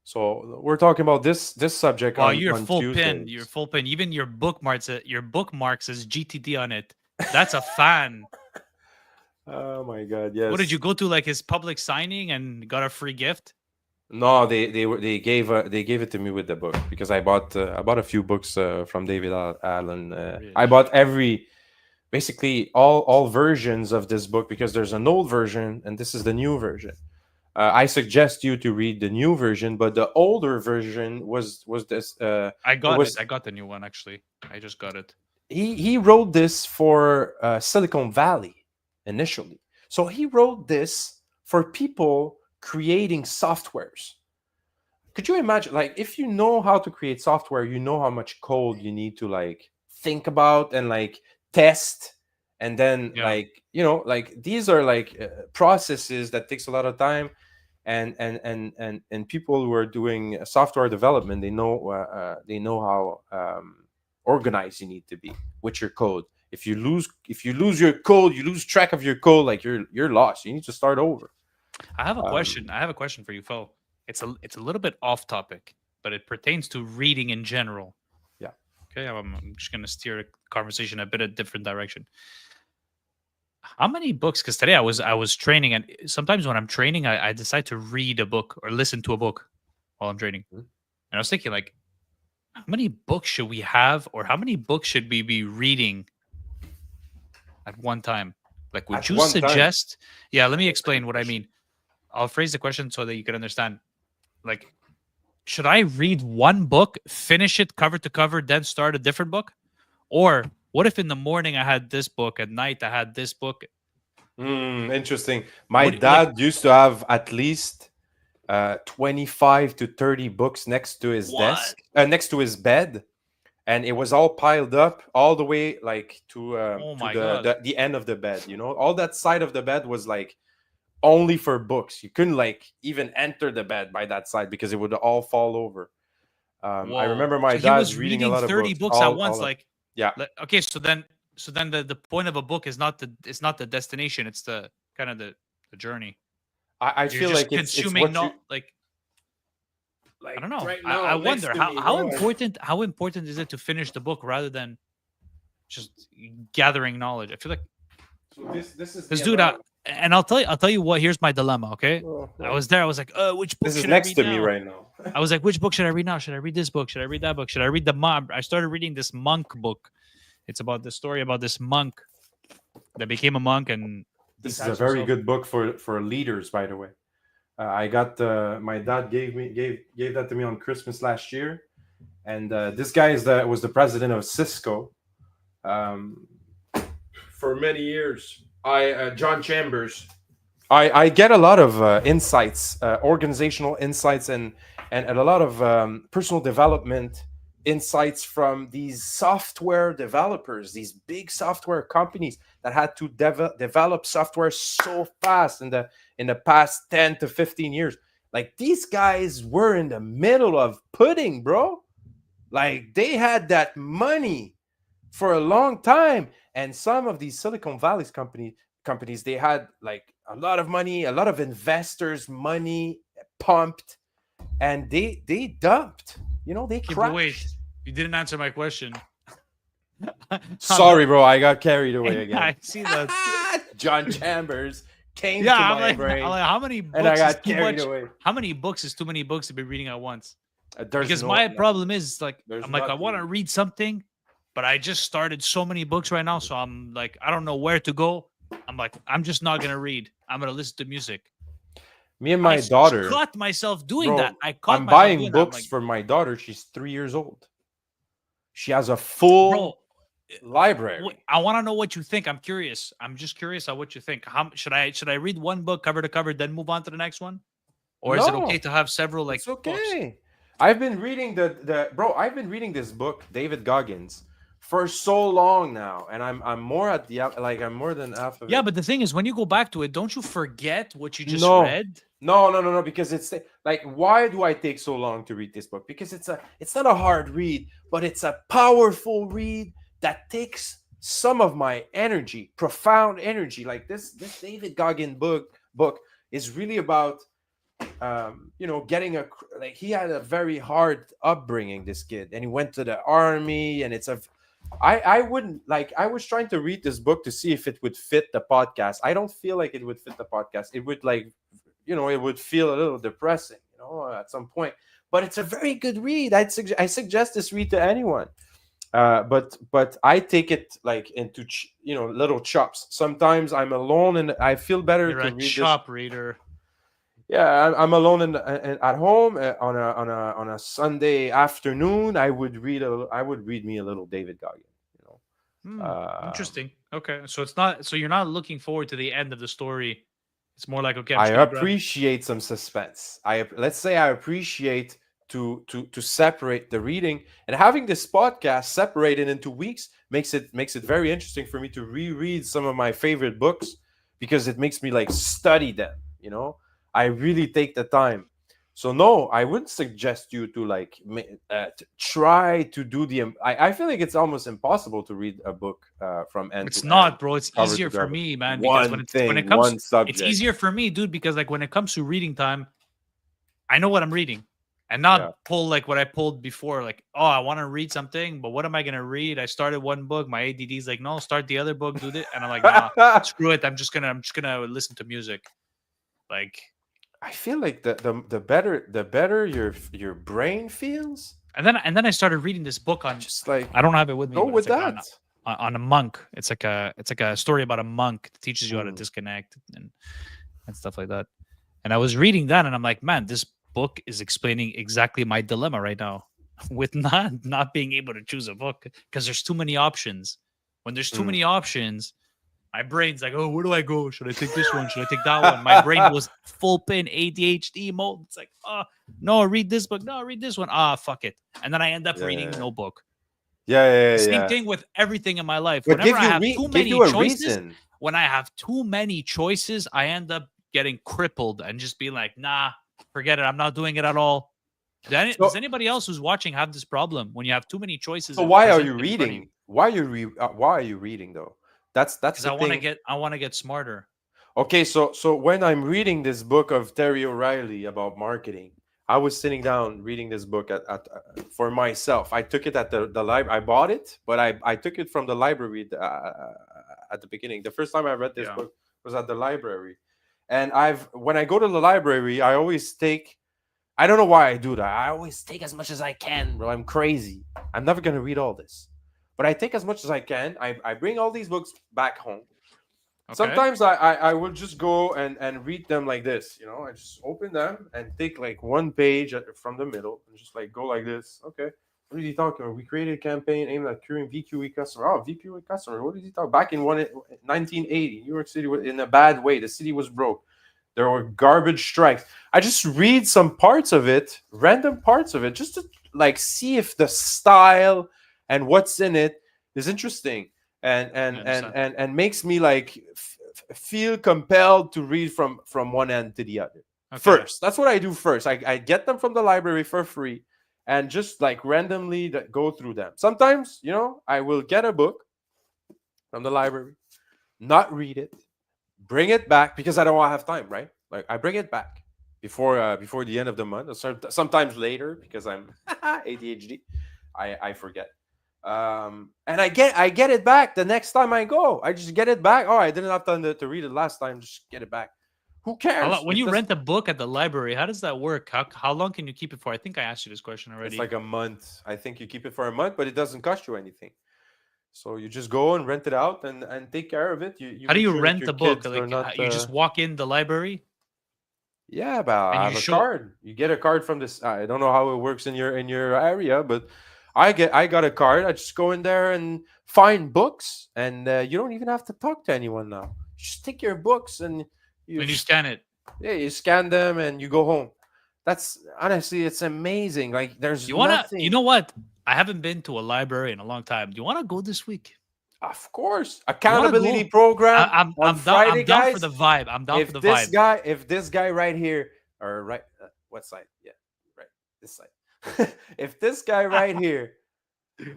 So we're talking about this subject. Oh, you're full pin. You're full pin. Even your bookmark says GTD on it. That's a fan. Oh my God! Yes. What did you go to, like his public signing and got a free gift? No, they gave it to me with the book because I bought a few books from David Allen. Really? I bought basically all versions of this book because there's an old version and this is the new version. I suggest you to read the new version, but the older version was this. I got it. I got the new one actually. I just got it. He wrote this for Silicon Valley initially, so he wrote this for people creating softwares. Could you imagine, like, if you know how to create software, you know how much code you need to like think about and like test, and then like like these are like processes that takes a lot of time. And people who are doing software development, they know how organized you need to be with your code. If you lose your code, you lose track of your code, like you're lost. You need to start over. I have a question. I have a question for you, Phil. It's a little bit off topic, but it pertains to reading in general. Yeah. Okay. I'm just gonna steer the conversation a bit a different direction. How many books? Because today I was training, and sometimes when I'm training, I decide to read a book or listen to a book while I'm training. Mm-hmm. And I was thinking, like, how many books should we have, or how many books should we be reading at one time? Like, would you suggest? Yeah, let me explain what I mean. I'll phrase the question so that you can understand. Like, should I read one book, finish it cover to cover, then start a different book? Or what if in the morning I had this book, at night I had this book? Interesting. My dad used to have at least 25 to 30 books next to his desk, next to his bed, and it was all piled up all the way like to the end of the bed. You know, all that side of the bed was like only for books. You couldn't like even enter the bed by that side because it would all fall over. I remember my dad was reading a lot of 30 books at once. Yeah. Okay, so then the point of a book is not the destination. It's the kind of the journey. I feel like consuming like I don't know. Right now, I wonder how important is it to finish the book rather than just gathering knowledge. I feel like this is this dude. And I'll tell you what. Here's my dilemma. Okay, I was there. I was like, which book? This is next to me right now. I was like, which book should I read now? Should I read this book? Should I read that book? Should I read the monk? I started reading this monk book. It's about the story about this monk that became a monk, and this is a very good book for leaders, by the way. I got my dad gave that to me on Christmas last year, and this guy was the president of Cisco for many years. John Chambers. I get a lot of insights, organizational insights, and a lot of personal development insights from these software developers, these big software companies that had to develop software so fast in the past 10 to 15 years. Like, these guys were in the middle of pudding, bro. Like, they had that money for a long time. And some of these Silicon Valley's companies, they had like a lot of money, a lot of investors' money pumped, and they dumped. You know, they crashed. Wait, you didn't answer my question. Sorry, bro, I got carried away again. I see that. John Chambers came Yeah, to I'm my like, brain, how many and I books is got too carried much? away. How many books is too many books to be reading at once? There's Because no, my no, problem is like, there's I'm like, I want to nothing. read something, but I just started so many books right now, so I'm like, I don't know where to go. I'm like, I'm just not gonna read. I'm gonna listen to music. Me and my daughter, Caught myself doing that. bro. I caught I'm myself buying doing that. I'm books like, for my daughter. She's 3 years old. She has a full bro, library. I want to know what you think. I'm curious. I'm just curious on what you think. How should I read one book cover to cover, then move on to the next one, or is it okay No, to have several like it's books? okay. I've been reading the bro. I've been reading this book, David Goggins, for so long now, and I'm more at the like I'm more than half of Yeah, it. but the thing is, when you go back to it, don't you forget what you just No, read? no. Because it's like, why do I take so long to read this book? Because it's not a hard read, but it's a powerful read that takes some of my energy, profound energy. Like this David Goggins book is really about getting like he had a very hard upbringing, this kid, and he went to the army, and I wouldn't like I was trying to read this book to see if it would fit the podcast. I don't feel like it would fit the podcast. It would like it would feel a little depressing, at some point. But it's a very good read. I suggest this read to anyone. But I take it like into little chops. Sometimes I'm alone and I feel better You're to a read this. chop reader. Yeah, I'm alone at home on a Sunday afternoon. I would read me a little David Goggins. Hmm, Um, interesting. Okay, so it's not. So you're not looking forward to the end of the story. It's more like, okay, I'm I just gonna grab. appreciate some suspense. Let's say I appreciate to separate the reading, and having this podcast separated into weeks makes it very interesting for me to reread some of my favorite books, because it makes me like study them. I really take the time. So no, I wouldn't suggest you to like to try to do I feel like it's almost impossible to read a book from end It's to end, not, bro. It's cover to easier for cover. me, man. Because One when it thing, comes, one it's subject. easier for me, dude. Because like when it comes to reading time, I know what I'm reading, and Yeah. not pull like what I pulled before. Like, oh, I want to read something, but what am I gonna read? I started one book. My ADD's like, no, start the other book, do it, and I'm like, nah, screw it. I'm just gonna listen to music. Like, I feel like the better your brain feels, and then I started reading this book on. just like I don't have it with me, go but it's with like that. on a monk. It's like a story about a monk that teaches you how to Mm. disconnect and stuff like that. And I was reading that, and I'm like, man, this book is explaining exactly my dilemma right now with not being able to choose a book because there's too many options. When there's too Mm. many options, my brain's like, oh, where do I go? Should I take this one? Should I take that one? My brain was full pin ADHD mode. It's like, oh, no, read this book. No, read this one. Ah, fuck it. And then I end up Yeah, reading yeah, no book. yeah, The yeah, same yeah. thing with everything in my life. But Whenever I have too give many you a choices, reason. when I have too many choices, I end up getting crippled and just being like, nah, forget it. I'm not doing it at all. Does So anybody else who's watching have this problem when you have too many choices so why are you presented in front of you? reading? Why are you reading though? That's Because the thing. I want to get smarter. Okay, so when I'm reading this book of Terry O'Reilly about marketing, I was sitting down reading this book for myself. I took it at the library. I bought it, but I took it from the library at the beginning. The first time I read this Yeah. book was at the library, and when I go to the library, I always take. I don't know why I do that. I always take as much as I can, bro. I'm crazy. I'm never gonna read all this, but I take as much as I can. I bring all these books back home. Okay. Sometimes I will just go and read them like this. I just open them and take like one page from the middle and just like go like this. Okay, what is he talking about? We created a campaign aimed at curing VQE customer. Oh, VQE customer. What is he talking? Back in 1980, New York City was in a bad way. The city was broke. There were garbage strikes. I just read some parts of it, random parts of it, just to like see if the style and what's in it is interesting and I and and understand. and, and makes me like feel compelled to read from one end to the other. Okay. First, that's what I do first. I get them from the library for free and just like randomly go through them. Sometimes, I will get a book from the library, not read it, bring it back because I don't want to have time, right? Like I bring it back before the end of the month. Sometimes later because I'm ADHD, I forget. And I get it back the next time I go. I just get it back. Oh, I didn't have time to read it last time. Just get it back. Who cares? When you rent a book at the library, how does that work? How long can you keep it for? I think I asked you this question It's already. like a month. I think you keep it for a month, but it doesn't cost you anything. So you just go and rent it out and take care of it. You How do make you sure that rent your the book? kids are Like not. you just walk in the library Yeah, but I and you have a show. card. You get a card from this. I don't know how it works in your area, but I got a card. I just go in there and find books, and you don't even have to talk to anyone now. Just take your books and you When you s- scan it. yeah, you scan them and you go home. That's honestly, it's amazing. Like there's You nothing. know what? I haven't been to a library in a long time. Do you want to go this week? Of course, You want to accountability go? program on I'm down. I'm Friday, down for guys. the vibe. I'm down for If the this vibe. guy, if this guy right here, or right, what side? Yeah, right, this side. If this guy right here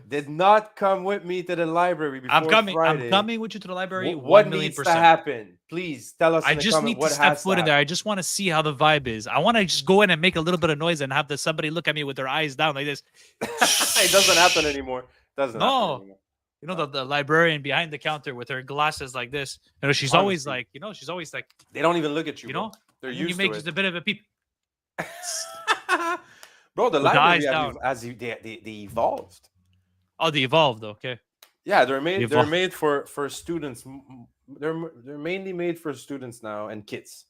did not come with me to the library I'm before coming. I'm Friday, coming with you to the library. what One million needs to percent. happen? Please tell us I in the just comment need to what step has to foot in there. happen. I just want to see how the vibe is. I want to just go in and make a little bit of noise and have somebody look at me with their eyes down like this. It doesn't happen anymore. Doesn't happen No, anymore. you know the librarian behind the counter with her glasses like this. You know, she's always Honestly, like, she's always like, they don't even look at you, you bro. know, They're and then you used make to just it. a bit of a peep Bro, the with the eyes library down. they evolved. Oh, the evolved, okay. Yeah, The they're evolved. made for students. They're mainly made for students now and kids,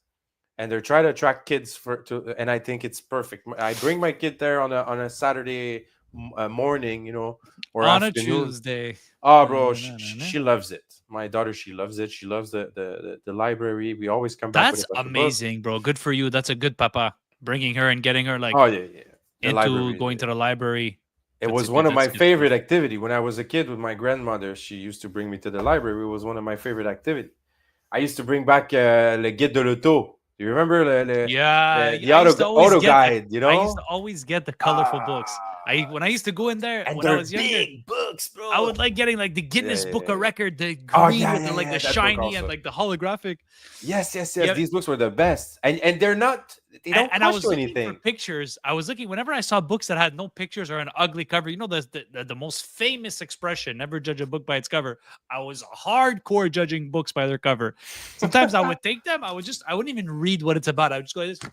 and they're trying to attract kids for to. And I think it's perfect. I bring my kid there on a Saturday morning, or On a afternoon. Tuesday. Oh, Na, bro, na, na, na, na. she loves it. My daughter, she loves it. She loves the library. We always come back with That's a bunch of books. amazing, bro. Good for you. That's a good papa. Bringing her and getting her Oh like yeah, yeah. The into library. going to the library. It That's a was one good. of my That's good stuff. favorite activity when I was a kid with my grandmother. She used to bring me to the library. It was one of my favorite activity. I used to bring back Le Guide de l'Auto. Do you remember Yeah, the I used to always auto get. guide? I used to always get the colorful books. When I used to go in there And when I they're was younger, big books, bro. I would like getting like the Yeah, Guinness yeah, Book yeah, of yeah. Record, the Oh green yeah, with yeah, the yeah. the That book shiny and also. like the holographic. Yes. Yeah, These books were the best, and they're not. They don't and I cost was you looking for anything. pictures. I was looking whenever I saw books that had no pictures or an ugly cover. You know, the most famous expression: "Never judge a book by its cover." I was hardcore judging books by their cover. Sometimes I would take them. I wouldn't even read what it's about. I would just go,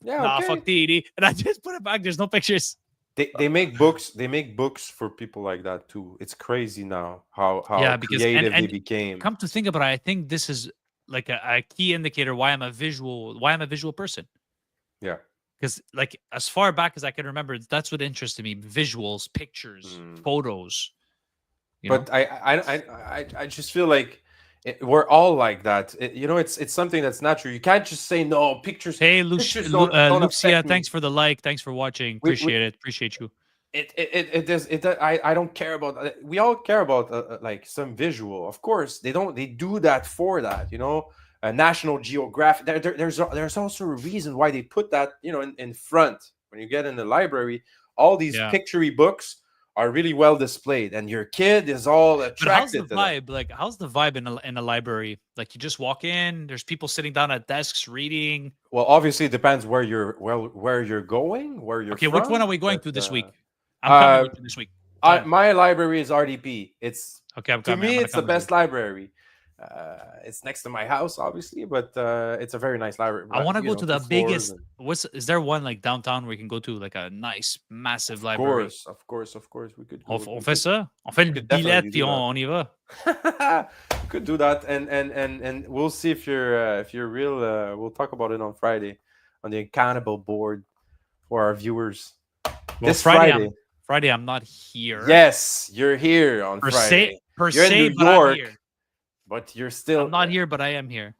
Yeah, nah, okay. fuck TD, and I just put it back. There's no pictures. They make books. They make books for people like that too. It's crazy now how Yeah, because creative they and became. come to think about it, I think this is like a key indicator why I'm a visual person. Yeah. Because like as far back as I can remember, that's what interested me: visuals, pictures, Mm. photos. But I just feel like we're all like that. It's something that's natural. You can't just say no. Hey, Pictures don't Lucia, affect me. thanks for the like. Thanks for watching. Appreciate it. Appreciate you. I don't care about. We all care about like some visual. Of course, they don't. They do that for that. National Geographic. There's also a reason why they put that in front when you get in the library. All these Yeah. picturey books are really well displayed, and your kid is all But how's the attracted to them. vibe? Like, how's the vibe in a library? Like, you just walk in. There's people sitting down at desks reading. Well, obviously, it depends where you're going, where you're Okay, from. which one are we going but, to this week? I'm coming with you this week. Tell me. My library is RDP. It's Okay, I'm to coming. I'm me, gonna it's the come with you. best library. It's next to my house, obviously, but it's a very nice library. I want to go to the 2 floors biggest. and- Is there one like downtown where you can go to like a nice, massive Of library? course, we could. On, Go, on we fait ça? On fait le could definitely billet do puis that. on y va. We could do that, and we'll see if you're real. We'll talk about it on Friday on the accountable board for our viewers. Well, This Friday. Friday I'm not here. Yes, you're here on Per Friday. se, You're in New but I'm York. here. But you're still. I'm not here, but I am here.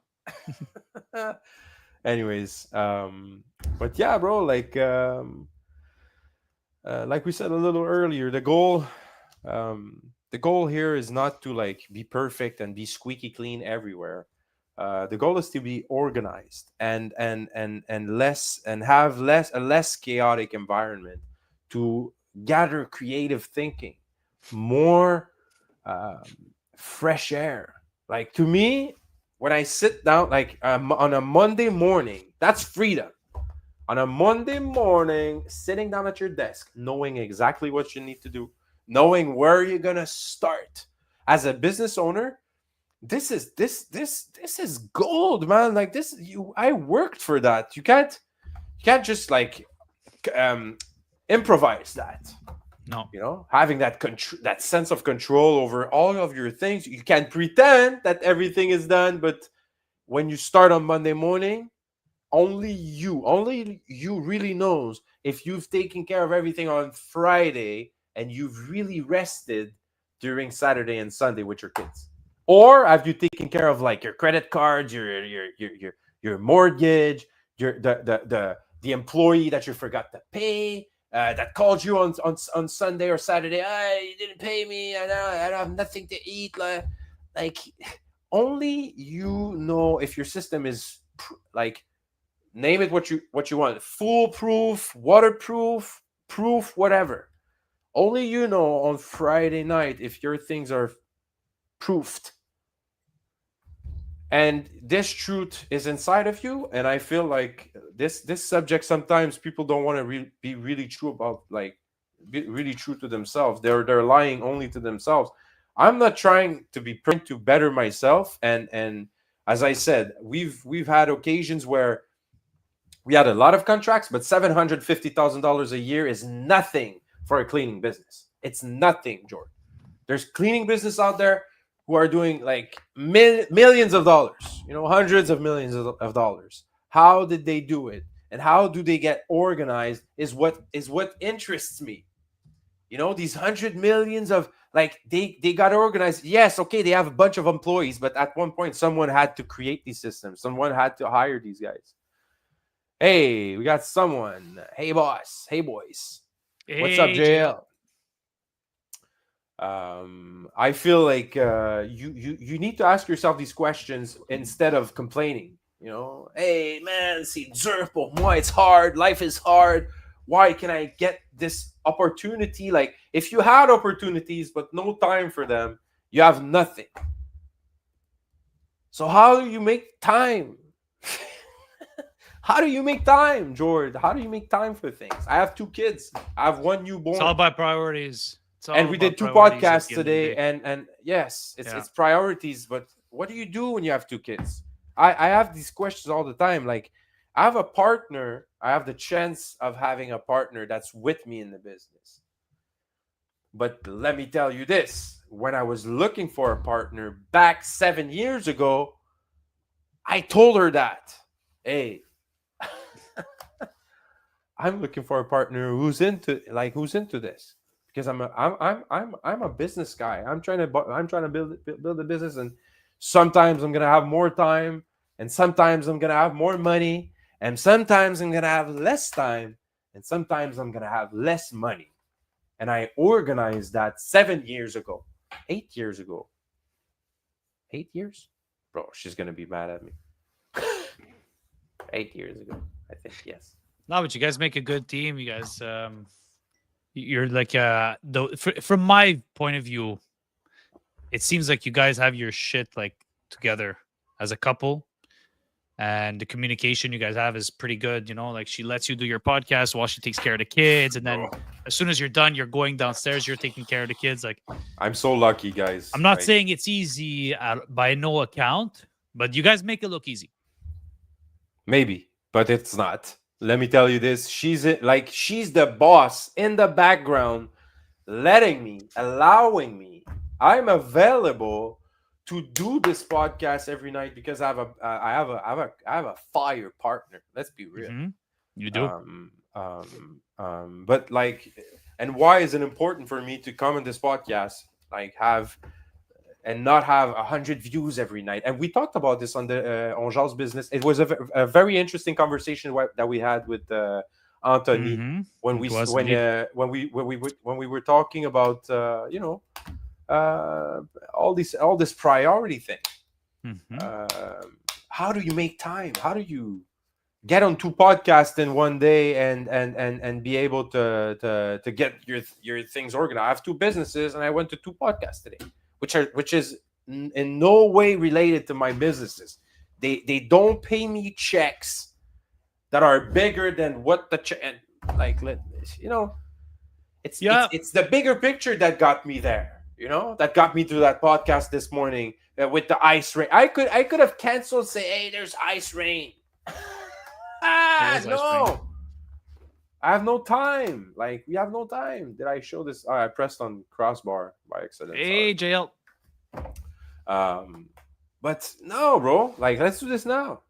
Anyways, but yeah, bro, like we said a little earlier, the goal here is not to like be perfect and be squeaky clean everywhere. The goal is to be organized and less and have a less chaotic environment, to gather creative thinking, more um, fresh air. Like to me, when I sit down, like on a Monday morning, that's freedom. On a Monday morning, sitting down at your desk, knowing exactly what you need to do, knowing where you're gonna start. As a business owner, this is gold, man. Like this, I worked for that. You can't just like um improvise that. No. Having that sense of control over all of your things. You can pretend that everything is done, but when you start on Monday morning, only you really knows if you've taken care of everything on Friday and you've really rested during Saturday and Sunday with your kids. Or have you taken care of like your credit cards, your mortgage, the employee that you forgot to pay, that called you on Sunday or Saturday. You didn't pay me. I don't have nothing to eat. Like only you know if your system is like, name it what you want, foolproof, waterproof, proof, whatever. Only you know on Friday night if your things are proofed. And this truth is inside of you, and I feel like this subject, sometimes people don't want to be really true about, like, be really true to themselves. They're lying only to themselves. I'm not trying to better myself, and as I said, we've had occasions where we had a lot of contracts, but $750,000 a year is nothing for a cleaning business. It's nothing, George. There's cleaning business out there who are doing like millions of dollars, hundreds of millions of dollars. How did they do it? And how do they get organized is what interests me. These 100 millions of, like, they got organized. Yes, okay, they have a bunch of employees, but at one point someone had to create these systems. Someone had to hire these guys. Hey, we got someone. Hey, boss. Hey, boys. What's up, JL? I feel like you need to ask yourself these questions instead of complaining. Hey man, c'est dur pour moi. It's hard. Life is hard. Why can I get this opportunity? Like, if you had opportunities but no time for them, you have nothing. So how do you make time? How do you make time, George? How do you make time for things? I have 2 kids. I have 1 newborn. It's all about priorities. And we did 2 podcasts today, and yes, it's priorities. But what do you do when you have 2 kids? I have these questions all the time. Like, I have a partner. I have the chance of having a partner that's with me in the business. But let me tell you this: when I was looking for a partner back 7 years ago, I told her that, hey, I'm looking for a partner who's into this. Because I'm a business guy. I'm trying to build a business, and sometimes I'm gonna have more time, and sometimes I'm gonna have more money, and sometimes I'm gonna have less time, and sometimes I'm gonna have less money. And I organized that 7 years ago, 8 years ago. 8 years, bro. She's gonna be mad at me. 8 years ago, I think. Yes. No, but you guys make a good team. You guys. You're like from my point of view, it seems like you guys have your shit like together as a couple, and the communication you guys have is pretty good. Like, she lets you do your podcast while she takes care of the kids, and then as soon as you're done, you're going downstairs, you're taking care of the kids. Like, I'm so lucky, guys. I'm not saying it's easy by no account, but you guys make it look easy. Maybe, but it's not. Let me tell you this. She's the boss in the background, allowing me. I'm available to do this podcast every night because I have a fire partner. Let's be real. Mm-hmm. You do. But like, and why is it important for me to come on this podcast, like, and not have 100 views every night? And we talked about this on the On Jase Business. It was a very interesting conversation that we had with Anthony, Mm-hmm. when we were talking about all this priority thing. Mm-hmm. How do you make time? How do you get on 2 podcasts in one day and be able to get your things organized? I have 2 businesses, and I went to 2 podcasts today, which is in no way related to my businesses. They don't pay me checks that are bigger than what the check. Like, Yeah. It's the bigger picture that got me there. You know, that got me through that podcast this morning with the ice rain. I could have canceled. Say, hey, there's ice rain. There is ice rain. No. I have no time. Like, we have no time. Did I show this? Oh, I pressed on crossbar by accident. Hey, JL. But no, bro. Like, let's do this now.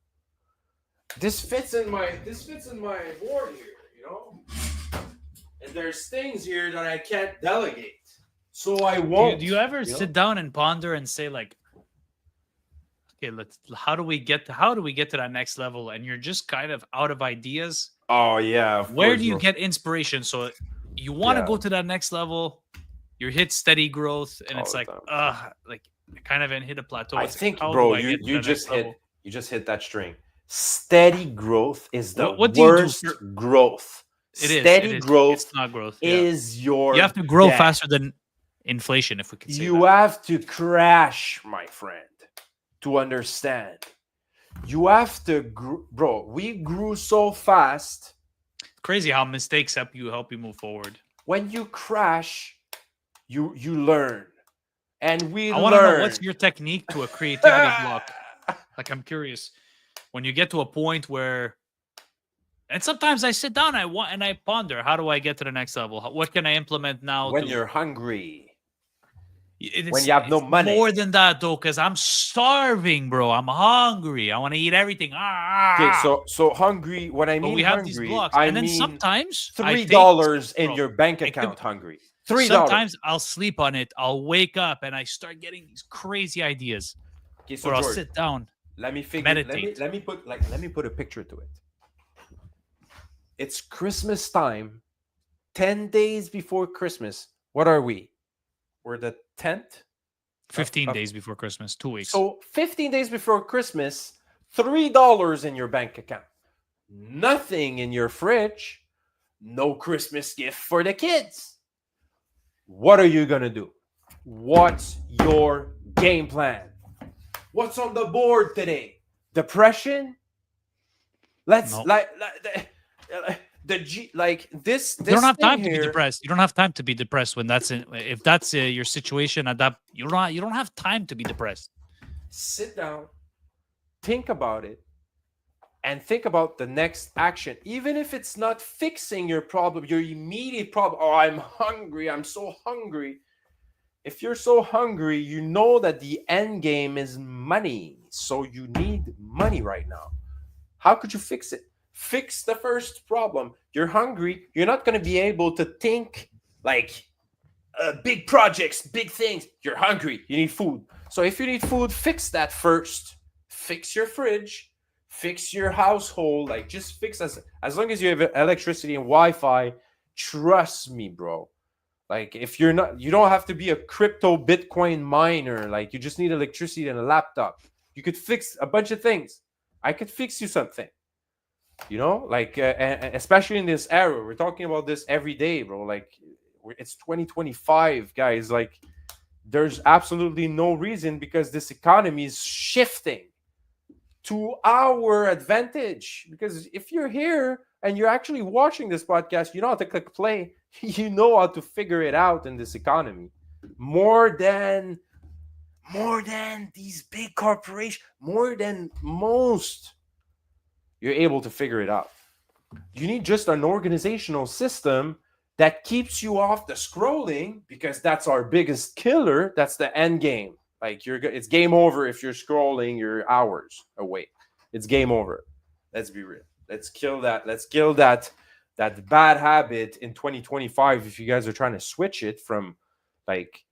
This fits in my board here, you know. And there's things here that I can't delegate, so I won't. Do you ever sit down and ponder and say like, okay, how do we get to that next level? And you're just kind of out of ideas. Oh yeah. Where do you get inspiration? So you want to go to that next level, you hit steady growth, and it's like, like kind of hit a plateau. I think, bro, you just hit that string. Steady growth is the worst growth. Steady growth. It's not growth. Is your you have to grow faster than inflation, if we can say you that. Have to crash, my friend, to understand. You have to, bro. We grew so fast. Crazy how mistakes help you move forward. When you crash, you learn, and I want to know what's your technique to a creativity block. Like, I'm curious. When you get to a point where, and sometimes I sit down, and I ponder, how do I get to the next level? What can I implement now? When you're hungry. When you have no money. More than that, though, because I'm starving, bro. I'm hungry. I want to eat everything. Okay, so hungry. When I mean we have hungry, these blocks. I and then mean sometimes $3 in your bank account. Hungry. $3. Sometimes I'll sleep on it. I'll wake up and I start getting these crazy ideas. Okay, so or I'll sit down. Let me meditate. Let me put a picture to it. It's Christmas time. 10 days before Christmas. What are we? We're the 10th? 15 days before Christmas, 2 weeks. So 15 days before Christmas, $3 in your bank account. Nothing in your fridge. No Christmas gift for the kids. What are you going to do? What's your game plan? What's on the board today? Depression? Let's this. You don't have time to be depressed. You don't have time to be depressed when if that's your situation. You don't have time to be depressed. Sit down, think about it, and think about the next action. Even if it's not fixing your problem, your immediate problem. Oh, I'm hungry. I'm so hungry. If you're so hungry, you know that the end game is money. So you need money right now. How could you fix it? Fix the first problem. You're hungry. You're not going to be able to think like big projects, big things. You're hungry. You need food. So if you need food, fix that first. Fix your fridge. Fix your household. Like, just fix as long as you have electricity and Wi-Fi. Trust me, bro. Like, if you're not, you don't have to be a crypto Bitcoin miner. Like, you just need electricity and a laptop. You could fix a bunch of things. I could fix you something. You know, like, especially in this era, we're talking about this every day, bro. Like, it's 2025, guys. Like, there's absolutely no reason, because this economy is shifting to our advantage. Because if you're here and you're actually watching this podcast, you know how to click play. You know how to figure it out in this economy. More than these big corporations, more than most. You're able to figure it out. You need just an organizational system that keeps you off the scrolling, because that's our biggest killer. That's the end game. Like, it's game over if you're scrolling. You're hours away. It's game over. Let's be real. Let's kill that. Let's kill that bad habit in 2025. If you guys are trying to switch it from like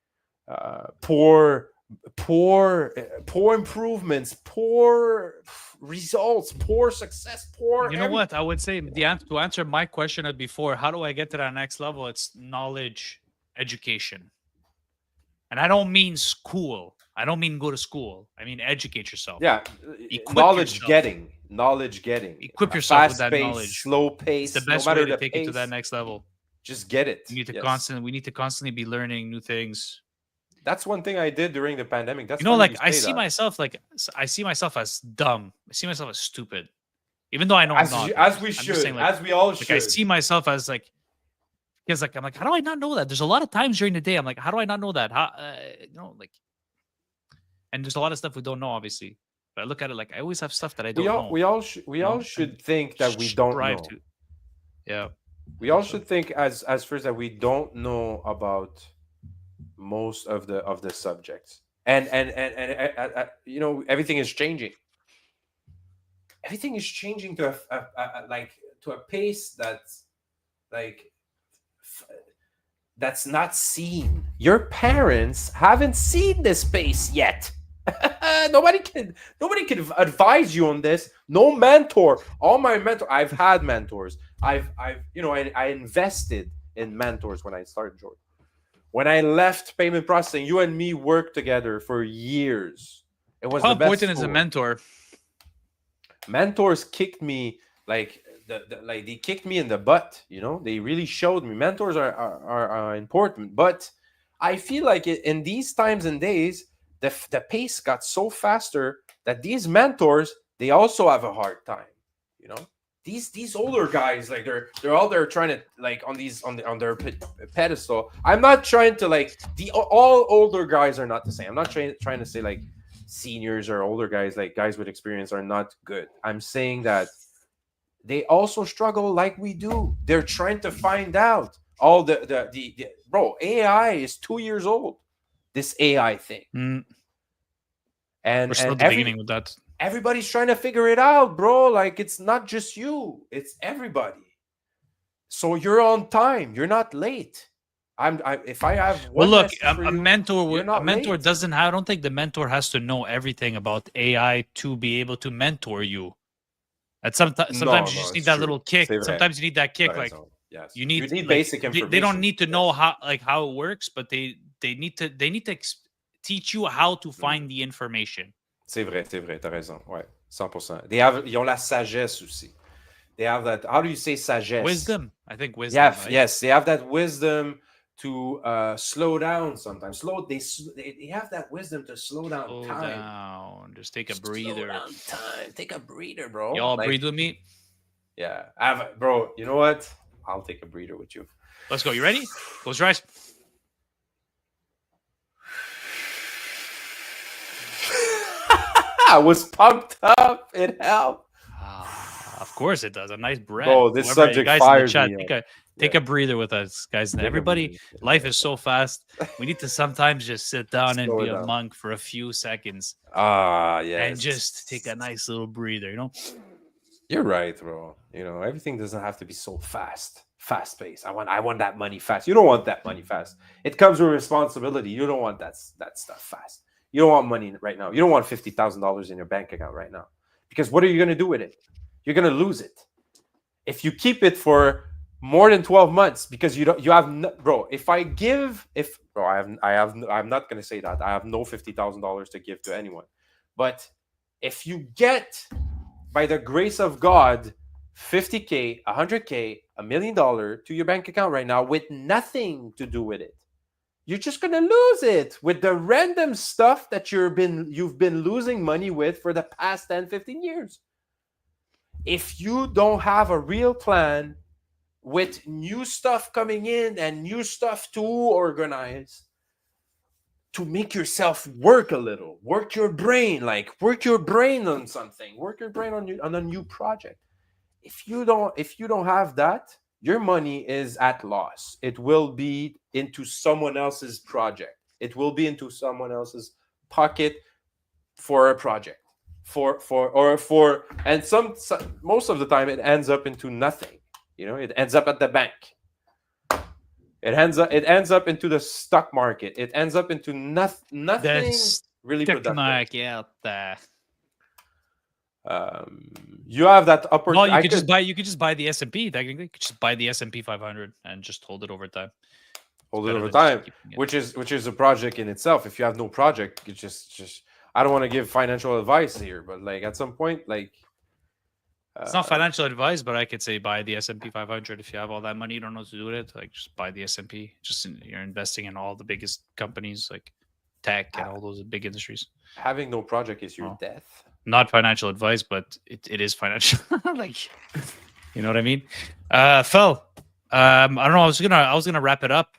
poor improvements, poor results, poor success, poor. You know what? I would say to answer my question before, how do I get to that next level? It's knowledge, education. And I don't mean school. I don't mean go to school. I mean educate yourself. Yeah. Knowledge getting. Equip yourself with that knowledge. Slow pace. It's the best way to take it to that next level. Just get it. We need to constantly be learning new things. That's one thing I did during the pandemic. That's, like, I see myself as dumb. I see myself as stupid, even though I know I'm not. As we should. Like, as we all should. I see myself as like, Because like I'm like, how do I not know that? There's a lot of times during the day I'm like, how do I not know that? How like, and there's a lot of stuff we don't know, obviously. But I look at it like I always have stuff that I don't know. We all should think that we don't know. Yeah. We all should think as first that we don't know about most of the subjects, and you know, everything is changing. Everything is changing to a pace that's like that's not seen. Your parents haven't seen this pace yet. nobody can advise you on this. No mentor. All my I've had mentors. I've you know, I invested in mentors when I started, Jordan. When I left payment processing, you and me worked together for years. It was the best. Important as a mentor. Mentors kicked me like they kicked me in the butt. You know, they really showed me. Mentors are important, but I feel like in these times and days, the pace got so faster that these mentors, they also have a hard time. You know, these older guys, like they're all there trying to like on their pedestal. I'm not trying to like all older guys are not the same. I'm not trying to say like seniors or older guys, like guys with experience, are not good. I'm saying that they also struggle like we do. They're trying to find out all the bro, AI is 2 years old. This AI thing. And we're still at the beginning with that. Everybody's trying to figure it out, bro. Like, it's not just you, it's everybody. So you're on time. You're not late. If I have one, well, look, a mentor late. doesn't have, I don't think the mentor has to know everything about AI to be able to mentor you. At sometimes you just need that little kick. Sometimes you need that kick. Like, yes. you need like, basic information. They don't need to know how it works, but they need to teach you how to find the information. C'est vrai, t'as raison. Ouais, 100%. Ils ont la sagesse aussi. They have that, how do you say sagesse? Wisdom. I think wisdom. Yeah, right? Yes, they have that wisdom to slow down sometimes. They have that wisdom to slow down time. Just take a breather. Slow down time. Take a breather, bro. Y'all breathe with me? Yeah. Bro, you know what? I'll take a breather with you. Let's go. You ready? Close your eyes. I was pumped up. It helped. Of course it does. A nice breath. Oh, this subject fires me. Take a breather with us, guys. Everybody, life is so fast. We need to sometimes just sit down and be a monk for a few seconds. Yes. And just take a nice little breather, you know? You're right, bro. You know, everything doesn't have to be so fast-paced. I want that money fast. You don't want that money fast. It comes with responsibility. You don't want that stuff fast. You don't want money right now. You don't want $50,000 in your bank account right now. Because what are you going to do with it? You're going to lose it. If you keep it for more than 12 months, because I'm not going to say that. I have no $50,000 to give to anyone. But if you get, by the grace of God, $50K, $100K, $1 million to your bank account right now with nothing to do with it, you're just gonna lose it with the random stuff that you've been losing money with for the past 10, 15 years. If you don't have a real plan with new stuff coming in and new stuff to organize, to make yourself work a little, work your brain on something, work your brain on a new project. If you don't have that, your money is at loss. It will be into someone else's project. It will be into someone else's pocket for a project. And most of the time it ends up into nothing. You know, it ends up at the bank. It ends up into the stock market. It ends up into nothing really productive. You have that upper. No, you could just buy the S&P. Technically, you could just buy the S&P 500 and just hold it over time. Which is a project in itself. If you have no project, you just. I don't want to give financial advice here, but like at some point, like. It's not financial advice, but I could say buy the S&P 500 if you have all that money. You don't know what to do with it. Like just buy the S&P. You're investing in all the biggest companies like tech and all those big industries. Having no project is your death. Not financial advice, but it is financial. Like, you know what I mean? Phil, I don't know. I was gonna wrap it up.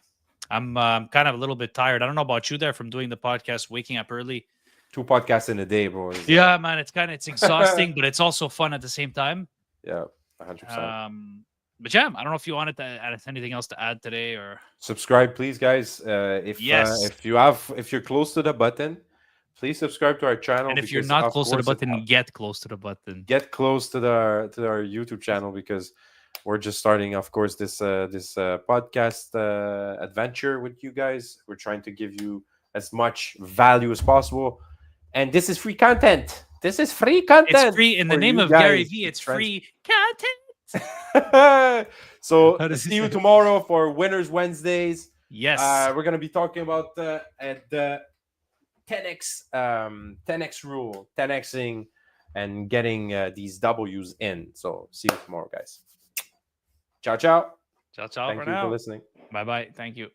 I'm kind of a little bit tired. I don't know about you there from doing the podcast, waking up early. 2 podcasts in a day, bro. is, Yeah, man, it's exhausting, but it's also fun at the same time. Yeah, 100%. But yeah, I don't know if you wanted to add anything else to add today or Subscribe, please, guys. Yes. If you're close to the button, please subscribe to our channel. and if you're because, not of close to the course, it button, get close to the button. get close to our YouTube channel, because we're just starting, of course, this podcast adventure with you guys. We're trying to give you as much value as possible, and this is free content. This is free content. It's free in the for name you of Gary guys V. to It's free content. So How does he see you say? tomorrow for Winners Wednesdays. Yes. We're gonna be talking about the 10x rule, 10xing, and getting these W's in. So see you tomorrow, guys. Ciao, ciao. Ciao, ciao Thank for you now. for listening. Bye bye. Thank you.